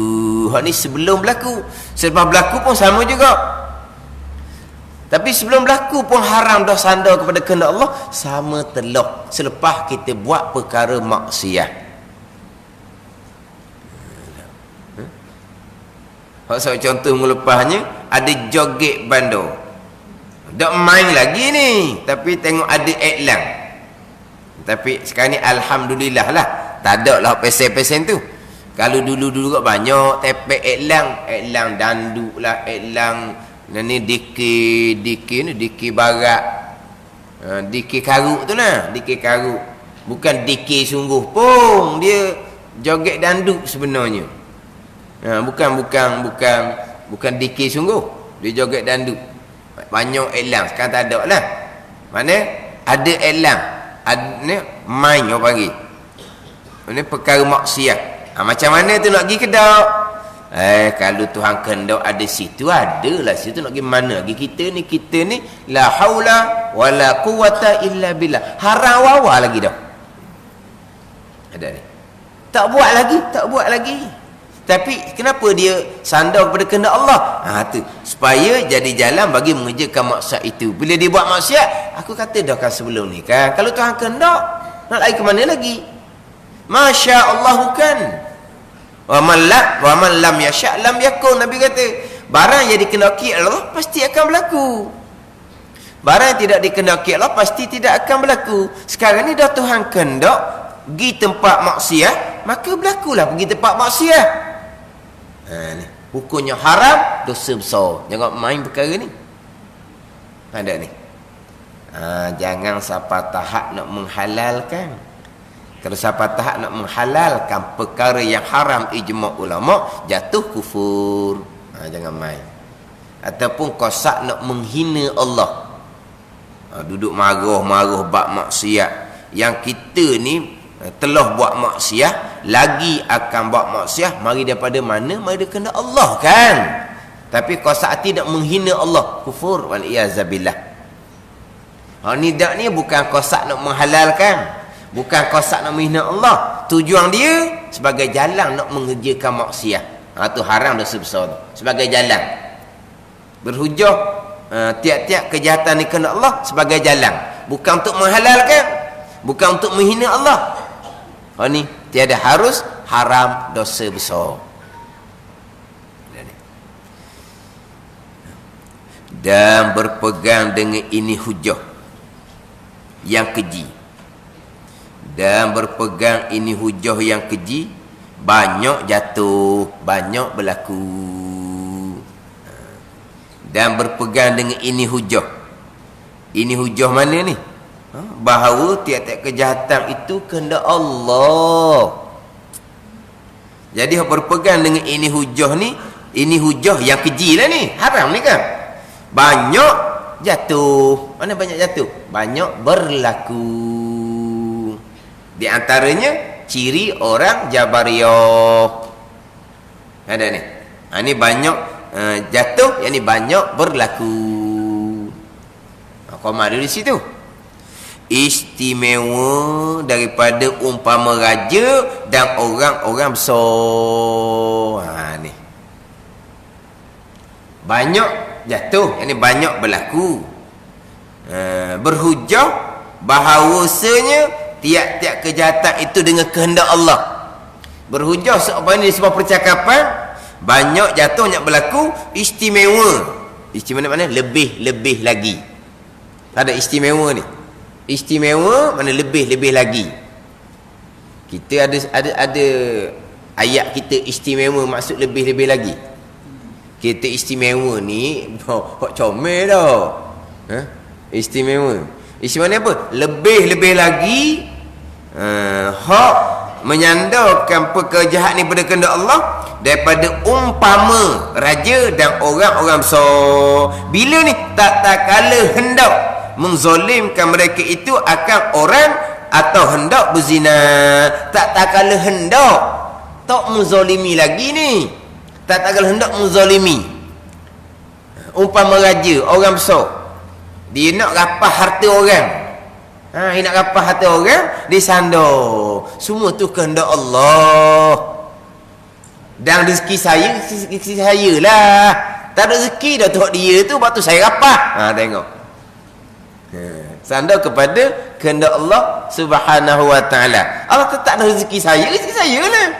Hak ni sebelum berlaku. Selepas berlaku pun sama juga. Tapi sebelum berlaku pun haram dah sandar kepada kehendak Allah, sama telah selepas kita buat perkara maksiat. Hak contoh melepasnya, ada joget bandar. Tak main lagi ni, tapi tengok ada iklan. Tapi sekarang ni alhamdulillah lah, tak ada lah pesen-pesen tu. Kalau dulu-dulu kat banyak tepek eklang danduk lah, eklang ni diki barat. Diki karuk tu lah, diki karuk. Bukan diki sungguh pun, dia joget danduk sebenarnya. Bukan diki sungguh, dia joget danduk. Banyak eklang, sekarang tak ada lah. Mana ada eklang, ada main orang panggil. Ini perkara maksiat. Macam mana tu nak pergi kedok? Kalau Tuhan kehendak ada situ, adalah situ. Nak pergi mana lagi? Kita ni la haula wala quwata illa billah. Haram wawa lagi dah. Ada ni. Tak buat lagi. Tapi kenapa dia sandar kepada kehendak Allah? Tu supaya jadi jalan bagi mengerjakan maksiat itu. Bila dia buat maksiat, aku kata dah kan sebelum ni kan, kalau Tuhan kehendak, nak lari ke mana lagi? Masya Allah kan. Wa man lam yasha' lam yakun. Nabi kata, barang yang dikehendaki Allah pasti akan berlaku. Barang yang tidak dikehendaki Allah pasti tidak akan berlaku. Sekarang ni dah Tuhan kehendak pergi tempat maksiat, maka berlakulah pergi tempat maksiat. Ni hukumnya haram, dosa besar. Jangan main perkara ni. Ada ni. Jangan sampai tahap nak menghalalkan. Kalau sampai tahap nak menghalalkan perkara yang haram, ijma' ulama, jatuh kufur. Jangan main. Ataupun kosak nak menghina Allah. Duduk marah-marah bab maksiat. Yang kita ni telah buat maksiat, lagi akan buat maksiat, mari daripada mana? Mari daripada Allah kan. Tapi kosak hati nak menghina Allah, kufur wal iyazabillah. Ni dak ni bukan kosak nak menghalalkan, bukan kosak nak menghina Allah. Tujuan dia sebagai jalan nak mengerjakan maksiat. Tu haram, dosa besar tu. Sebagai jalan. Berhujah tiap-tiap kejahatan ni kena Allah sebagai jalan. Bukan untuk menghalalkan, bukan untuk menghina Allah. Ni tiada harus, haram, dosa besar. Dan berpegang dengan ini hujah yang keji. Dan berpegang ini hujah yang keji, banyak jatuh, banyak berlaku. Dan berpegang dengan ini hujah. Ini hujah mana ni? Bahawa tiap-tiap kejahatan itu kehendak Allah. Jadi berpegang dengan ini hujah ni, ini hujah yang keji lah ni, haram ni kan. Banyak jatuh. Mana banyak jatuh? Banyak berlaku. Di antaranya ciri orang Jabariyah. Ada ni. Ini banyak jatuh, yang ni banyak berlaku. Qamar di situ. Istimewa daripada umpama raja dan orang-orang besar. Ni. Banyak jatuh, yang ni banyak berlaku. Berhujah bahawasanya tiap-tiap kejahatan itu dengan kehendak Allah. Berhujah sebenarnya sebuah percakapan, banyak jatuh, banyak berlaku, istimewa. Istimewa mana? Lebih-lebih lagi. Ada istimewa ni. Istimewa mana lebih-lebih lagi. Kita ada ayat kita istimewa maksud lebih-lebih lagi. Kita istimewa ni hok comel dah. Istimewa. Istimewa ni apa? Lebih-lebih lagi hak menyandarkan pekerjaan ni pada kehendak Allah daripada umpama raja dan orang-orang besar. Bila ni tak kala hendak menzolimkan mereka itu akan orang atau hendak berzina, tak kala hendak tak menzolimi lagi ni, tak kala hendak menzolimi. Umpama raja, orang besar, dia nak rapah harta orang, dia nak rapah harta orang, dia sandar. Semua tu kehendak Allah. Dan rezeki saya lah. Tak ada rezeki dah tu dia tu, waktu saya rapah. Tengok. Sandar kepada kehendak Allah Subhanahu wa taala. Allah tetap ada rezeki saya lah.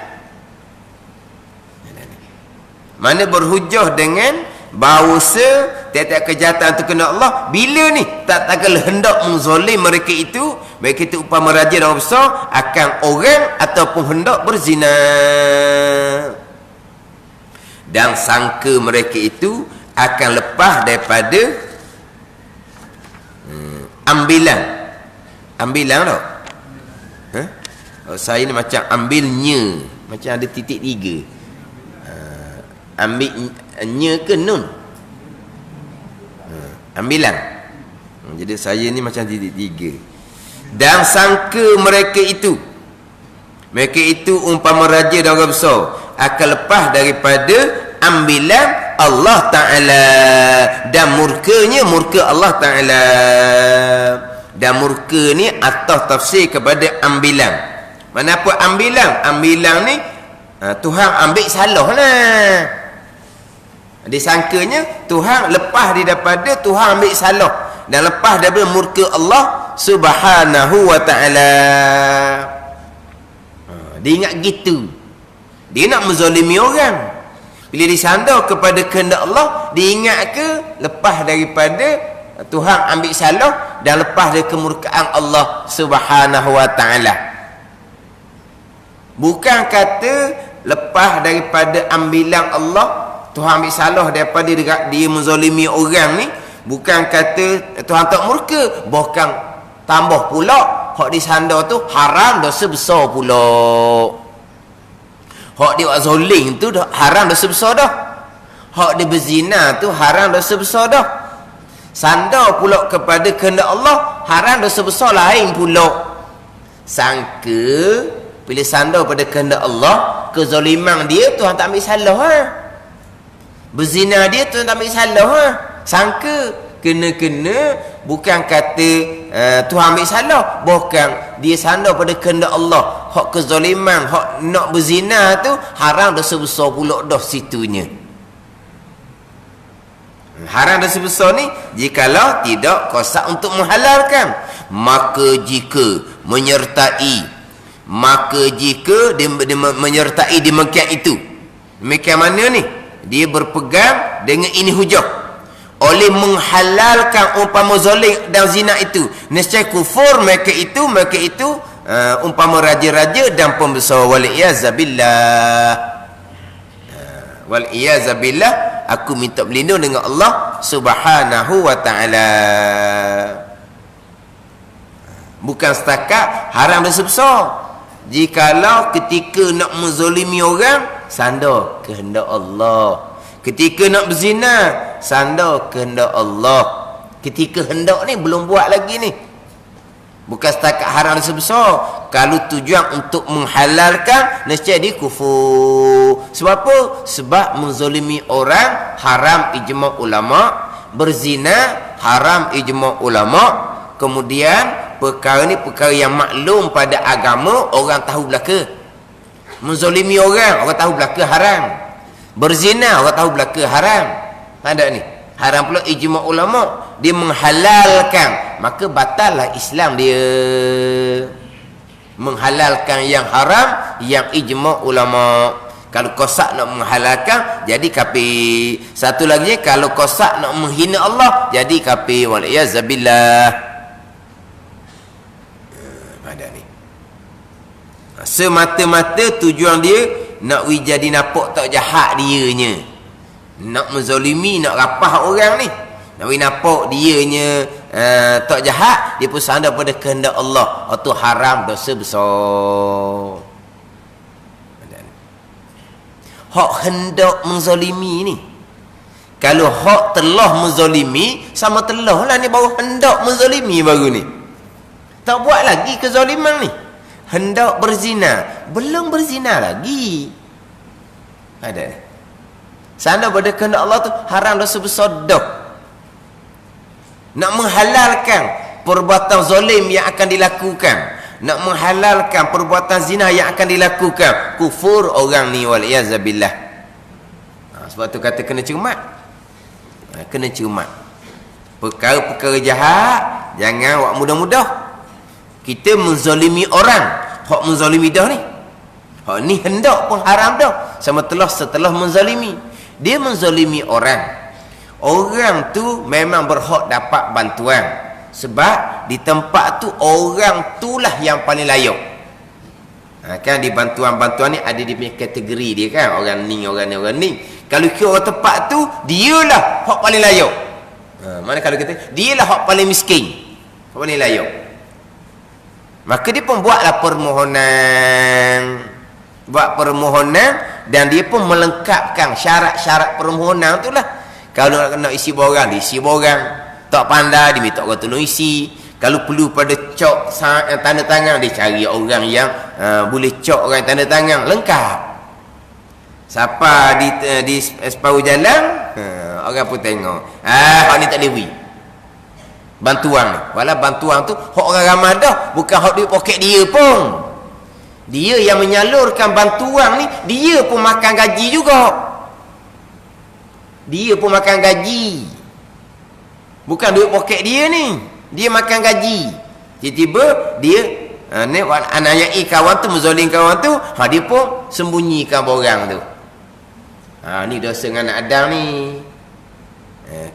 Mana berhujah dengan bahawa tiap-tiap kejahatan itu kehendak Allah. Bila ni tak kala hendak menzolim mereka itu, baik itu umpama raja dan orang besar akan orang ataupun hendak berzina, dan sangka mereka itu akan lepas daripada ambilan tau. Saya ni macam ambilnya, macam ada titik 3. Ambilnya ke nun, ambilan. Jadi saya ni macam titik 3. Dan sangka mereka itu umpama raja dan orang besar akan lepas daripada ambilan Allah Ta'ala, dan murka Allah Ta'ala. Dan murka ni atas tafsir kepada ambilan. Mana apa ambilan ni Tuhan ambil salah lah. Disangkanya Tuhan lepas daripada Tuhan ambil salah, dan lepas daripada murka Allah Subhanahu wa ta'ala. Dia ingat gitu, dia nak menzalimi orang. Bila disandar kepada kehendak Allah, dia ingat ke lepas daripada Tuhan ambil salah dan lepas dari kemurkaan Allah Subhanahu wa ta'ala. Bukan kata lepas daripada ambilan Allah, Tuhan ambil salah daripada dia menzalimi orang ni, bukan kata Tuhan tak murka, bahkan tambah pula hak disandar tu haram dosa besar pula. Hak dia buat zalim tu haram dosa besar dah. Hak dia berzina tu haram dosa besar dah. Sandar pula kepada kehendak Allah, haram dosa besar lain pula. Sangka bila sandar pada kehendak Allah, kezaliman dia Tuhan tak ambil salah berzina dia Tuhan tak ambil salah Sangka kena bukan kata Tuhan ambil salah, bahkan dia sandar pada kehendak Allah. Hak kezaliman, hak nak berzina tu haram dosa besar pula dah situnya. Haram dosa besar ni jikalau tidak kosak untuk menghalalkan. Maka jika dia menyertai demikian itu, demikian mana ni dia berpegang dengan ini hujah, oleh menghalalkan umpama zalim dan zina itu, nescaya kufur mereka itu umpama raja-raja dan pembesar. Wal-iyazabillah, aku minta berlindung dengan Allah Subhanahu wa ta'ala. Bukan setakat haram dosa besar, jikalau ketika nak menzalimi orang, sandar kehendak Allah. Ketika nak berzina, sandar kehendak Allah. Ketika hendak ni belum buat lagi ni, bukan setakat haram dosa besar. Kalau tujuan untuk menghalalkan, nescaya dia kufur. Sebab apa? Sebab menzalimi orang haram ijma' ulama', berzina haram ijma' ulama'. Kemudian perkara ni perkara yang maklum pada agama, orang tahu belaka. Menzalimi orang tahu belaka haram. Berzina orang tahu belaka haram. Ada ni haram pula ijma' ulama', dia menghalalkan, maka batallah Islam dia. Menghalalkan yang haram, yang ijma' ulama'. Kalau kosak nak menghalalkan, jadi kafir. Satu lagi, kalau kosak nak menghina Allah, jadi kafir. Wal-iyazabillah. Ada ni semata-mata tujuan dia nak jadi nampak tak jahat dianya, nak menzalimi, nak rapah orang ni, nak nampak dianya tak jahat, dia pun sandar pada kehendak Allah. Itu haram dosa besar. Hak hendak menzalimi ni, kalau hak telah menzalimi, sama telah lah ni, baru hendak menzalimi baru ni. Tak buat lagi kezaliman ni. Hendak berzina, belum berzina lagi. Ada. Sandar pada kehendak Allah tu haram dosa besar dah. Nak menghalalkan perbuatan zalim yang akan dilakukan, nak menghalalkan perbuatan zina yang akan dilakukan, kufur orang ni, wal-iyazabillah. Sebab tu kata kena cermat. Kena cermat. Perkara-perkara jahat jangan buat mudah-mudah. Kita menzalimi orang, hak menzalimi dah ni. Hak ni hendak pun haram dah. Setelah menzalimi, dia menzalimi orang. Orang tu memang berhak dapat bantuan. Sebab di tempat tu orang tulah yang paling layak. Kan di bantuan-bantuan ni ada di punya kategori dia kan, orang ni. Kalau kira orang tempat tu, dialah hak paling layak. Mana kalau kata dialah hak paling miskin, hak paling layak, maka dia pun buatlah permohonan, dan dia pun melengkapkan syarat-syarat permohonan tu lah. Kalau nak isi borang, diisi borang. Tak pandai, dia minta orang tolong isi. Kalau perlu pada cok tanda tangan, dia cari orang yang boleh cok orang tanda tangan. Lengkap. Siapa di separuh jalan, orang pun tengok. Hak ni tak lewi. Bantuan ni. Walau bantuan tu, hak orang ramai dah. Bukan hak duit poket dia pun. Dia yang menyalurkan bantuan ni, dia pun makan gaji juga. Dia pun makan gaji. Bukan duit poket dia ni. Dia makan gaji. Tiba-tiba dia ni anayai kawan tu, menzolim kawan tu, dia pun sembunyikan borang tu. Ni dosa dengan anak Adam ni.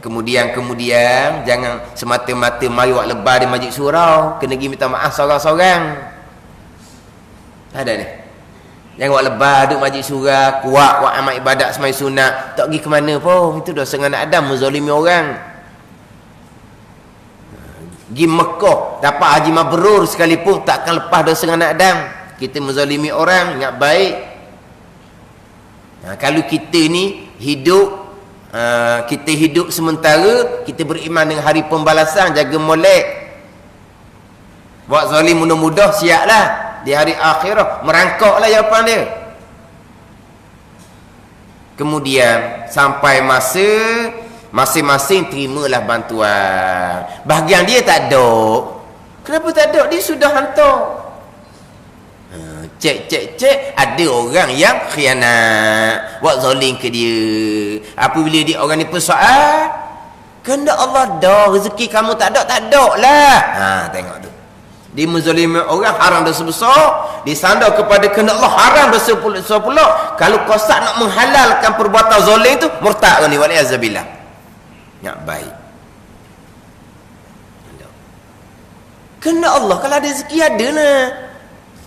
Kemudian jangan semata-mata mari buat lebar di majlis surau, kena pergi minta maaf seorang-seorang. Ada ni. Jangan buat lebar duduk majlis surau, kuat buat amal ibadat semai sunat, tak pergi ke mana pun. Itu dosa dengan anak Adam, menzalimi orang. Pergi Mekah dapat haji mabrur sekalipun takkan lepas dosa dengan anak Adam. Kita menzalimi orang, ingat baik. Kalau kita ni hidup, kita hidup sementara, kita beriman dengan hari pembalasan, jaga molek. Buat zalim mudah-mudah, siaplah di hari akhirah, merangkaklah jawapan dia. Kemudian sampai masa masing-masing terimalah bantuan. Bahagian dia tak ada. Kenapa tak ada? Dia sudah hantar. Cek ada orang yang khianat, buat zalim ke dia. Apabila dia orang ni persoal, kehendak Allah dah, rezeki kamu tak ada lah. Tengok tu. Dia menzalimi orang, haram dosa besar. Disandar kepada kehendak Allah, haram dosa pula. Kalau kosak nak menghalalkan perbuatan zalim tu, murtad ni, waliazabillah. Ya baik. Kehendak Allah, kalau ada rezeki ada lah.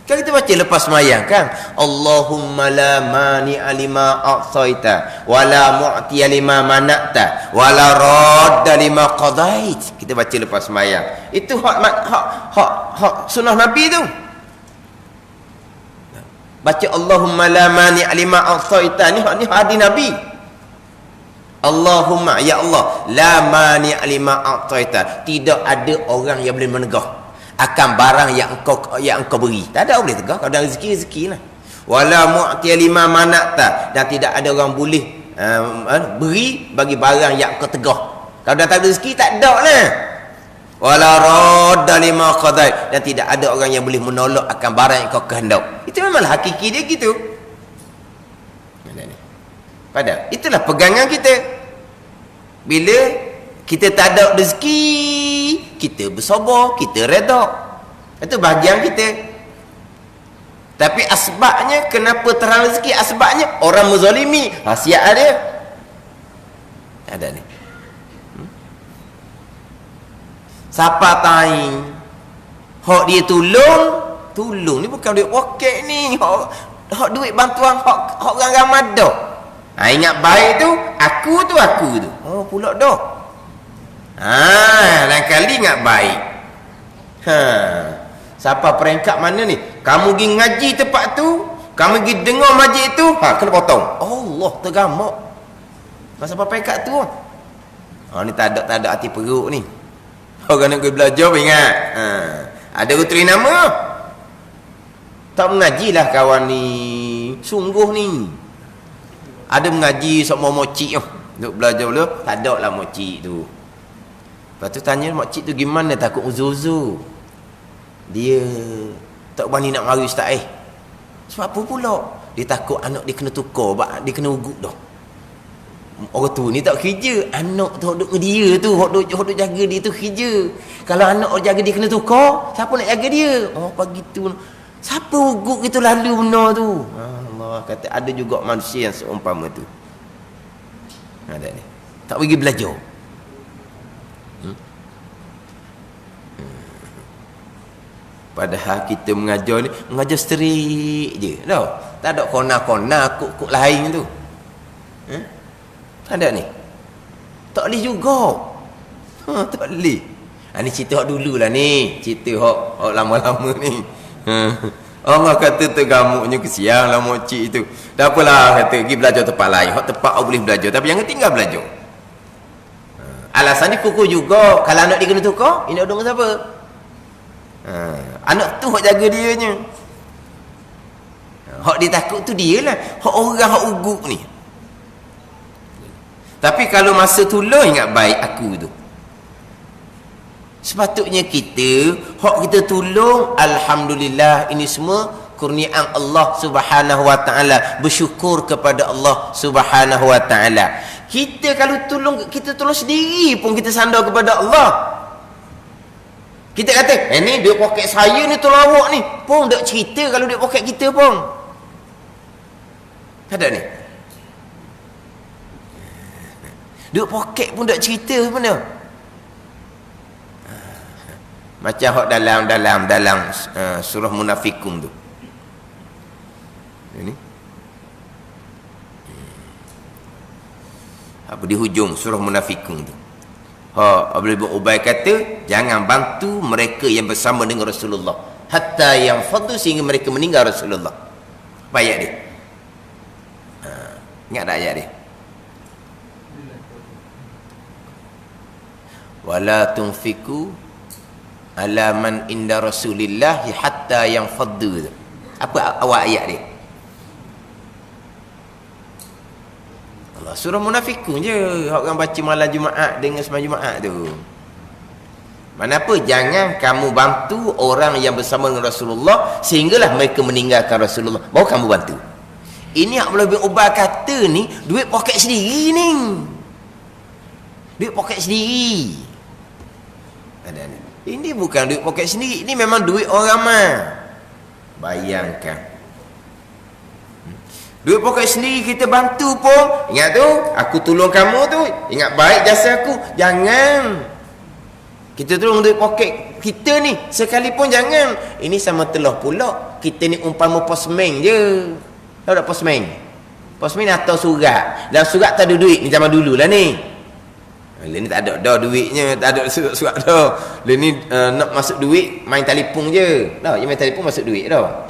Kan kita baca lepas semayang kan, Allahumma la mani'a lima a'taita wa la mu'tiya lima mana'ta wa la radda lima qadait. Kita baca lepas semayang. Itu hak sunnah Nabi tu. Baca Allahumma la mani'a lima a'taita, ni hadis Nabi. Allahumma, ya Allah, la mani'a lima a'taita, tidak ada orang yang boleh menegah akan barang yang engkau beri. Tak ada orang boleh tegah. Kalau ada rezeki lah. Wala mu'tiya lima mana'ta, dan tidak ada orang boleh beri bagi barang yang engkau tegah. Kalau dah tak ada rezeki, tak ada lah. Wala radda lima qadai, dan tidak ada orang yang boleh menolak akan barang yang engkau kehendak. Itu memanglah hakiki dia gitu. Pada itulah pegangan kita. Bila kita tak ada rezeki, kita bersabar, kita redha. Itu bahagian kita. Tapi asbabnya, kenapa terang rezeki? Asbabnya orang menzalimi, siap dia. Ada ni. Siapa taing hak dia tolong ni bukan duit poket ni, hak duit bantuan hak orang ramai dah. Ingat baik tu, aku tu. Oh pula dah. Lain kali ingat baik. Siapa peringkat mana ni? Kamu pergi ngaji tempat tu, kamu pergi dengar majlis tu, kena potong. Allah tergamak. Masa apa peringkat tu? Ni tak ada hati perut ni. Orang nak pergi belajar, ingat. Ada ruteri nama. Tak mengajilah kawan ni. Sungguh ni. Ada mengaji sok mau mocik tu. Duk belajar dulu, tak ada lah mocik tu. Lepas tu tanya makcik tu gimana, takut uzu-uzu. Dia tak berani nak mari ustaz. Sebab apa pula? Dia takut anak dia kena tukar, dia kena ugut dah. Orang tu ni tak kerja, anak tu duk dengan dia tu, hok duk jaga dia tu kerja. Kalau anak orang jaga dia kena tukar, siapa nak jaga dia? Pagi tu siapa ugut gitu lalu benar tu? Allah kata ada juga manusia yang seumpama tu. Ada ni. Tak pergi belajar. Padahal kita mengajar straight je. Tahu? Tak ada kona-kona kuk lain tu. Tak ada ni. Tak boleh juga. Tak boleh. Ni cerita hak dululah ni. Cerita hak lama-lama ni. Allah kata tergamuknya kesian lah mocik itu. Tak apalah kata pergi belajar tempat lain. Hak tempat awak boleh belajar tapi jangan tinggal belajar. Alasan dia kukuh juga. Kalau anak dia kena tukar, ini duduk dengan siapa? Anak tu hak jaga dia nya. Hak dia takut tu dia lah. Hak orang hak uguk ni. Tapi kalau masa tolong ingat baik aku tu. Sepatutnya kita hak kita tolong, alhamdulillah, ini semua kurniaan Allah Subhanahu wa taala. Bersyukur kepada Allah Subhanahu wa taala. Kita kalau kita tolong sendiri pun kita sandar kepada Allah. Kita kata, ni duit poket saya ni tolong awak ni. Pun tak cerita kalau duit poket kita pun. Tak ada ni. Duit poket pun tak cerita sebenarnya. Macam hak dalam surah Munafikun tu. Ini. Apa di hujung surah Munafikun tu. Abdullah bin Ubay kata, jangan bantu mereka yang bersama dengan Rasulullah hatta yang fadu sehingga mereka meninggal Rasulullah. Apa ayat dia? Ingat tak ayat dia? Wala tunfiku ala man inda Rasulillah hatta yang fadu. Apa awal ayat dia? Surah Munafikun je orang baca malam Jumaat dengan semalam Jumaat tu. Mana apa, jangan kamu bantu orang yang bersama dengan Rasulullah sehinggalah mereka meninggalkan Rasulullah, baru kamu bantu. Ini Abdullah bin Ubay kata ni duit poket sendiri ni. Duit poket sendiri. Ada ni. Ini bukan duit poket sendiri, ini memang duit orang ramai. Bayangkan. Duit poket sendiri kita bantu pun. Ingat tu, aku tolong kamu tu. Ingat baik jasa aku. Jangan. Kita tolong duit poket kita ni. Sekalipun jangan. Ini sama telah pula. Kita ni umpama postman je. Tahu tak postman? Postman atau surat. Dalam surat tak ada duit. Ni zaman dulu lah ni. Ni tak ada dah duitnya. Tak ada surat dah. Ni nak masuk duit, main telefon je. Dah, main telefon masuk duit dah.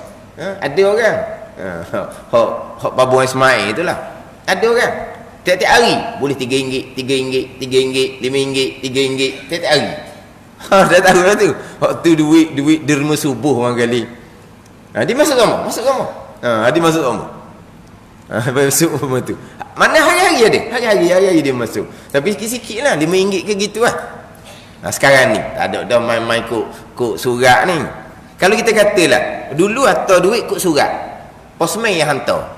Ada orang. Hak Babu Ismail itulah. Ada orang tiap-tiap hari boleh RM3, RM3, RM3, RM5, RM3, tiap-tiap hari. Dah tahu lah tu. Hak tu duit derma subuh orang kali. Dia masuk rumah. Dia masuk rumah. Masuk rumah tu. Mana hari-hari ada? Hari-hari dia masuk. Tapi sikit-sikit lah, RM5 ke gitu lah. Sekarang ni tak ada dah main-main kok surat ni. Kalau kita katalah dulu atau duit kok surat, postman yang hantar,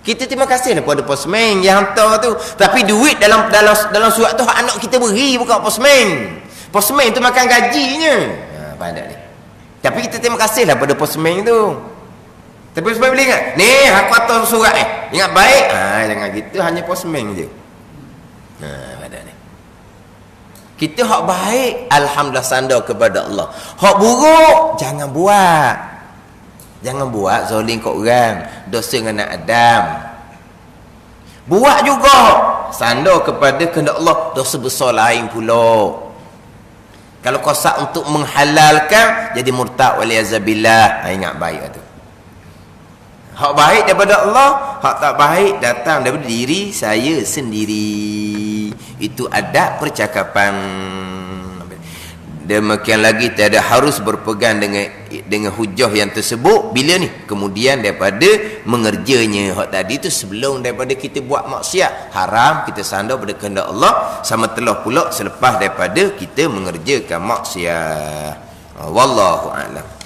kita terima kasih kepada postman yang hantar tu. Tapi duit dalam surat tu anak kita beri, bukan postman. Postman tu makan gajinya. Pandai ni. Tapi kita terima kasih lah pada postman tu. Tapi postman boleh ingat, ni aku hantar surat ingat baik. Jangan gitu, hanya postman je. Pandai ni. Kita hak baik, alhamdulillah sandar kepada Allah. Hak buruk jangan buat. Jangan buat zalim kat orang, dosa dengan anak Adam. Buat juga sandar kepada kehendak Allah, dosa besar lain pula. Kalau kosak untuk menghalalkan, jadi murtad waliyazabillah. Ingat baik tu. Hak baik daripada Allah, hak tak baik datang daripada diri saya sendiri. Itu adab percakapan. Demikian lagi tiada harus berpegang dengan hujah yang tersebut. Bila ni? Kemudian daripada mengerjanya. Hak tadi tu sebelum daripada kita buat maksiat haram, kita sandar pada kehendak Allah. Sama telah pula selepas daripada kita mengerjakan maksiat. Wallahu a'lam.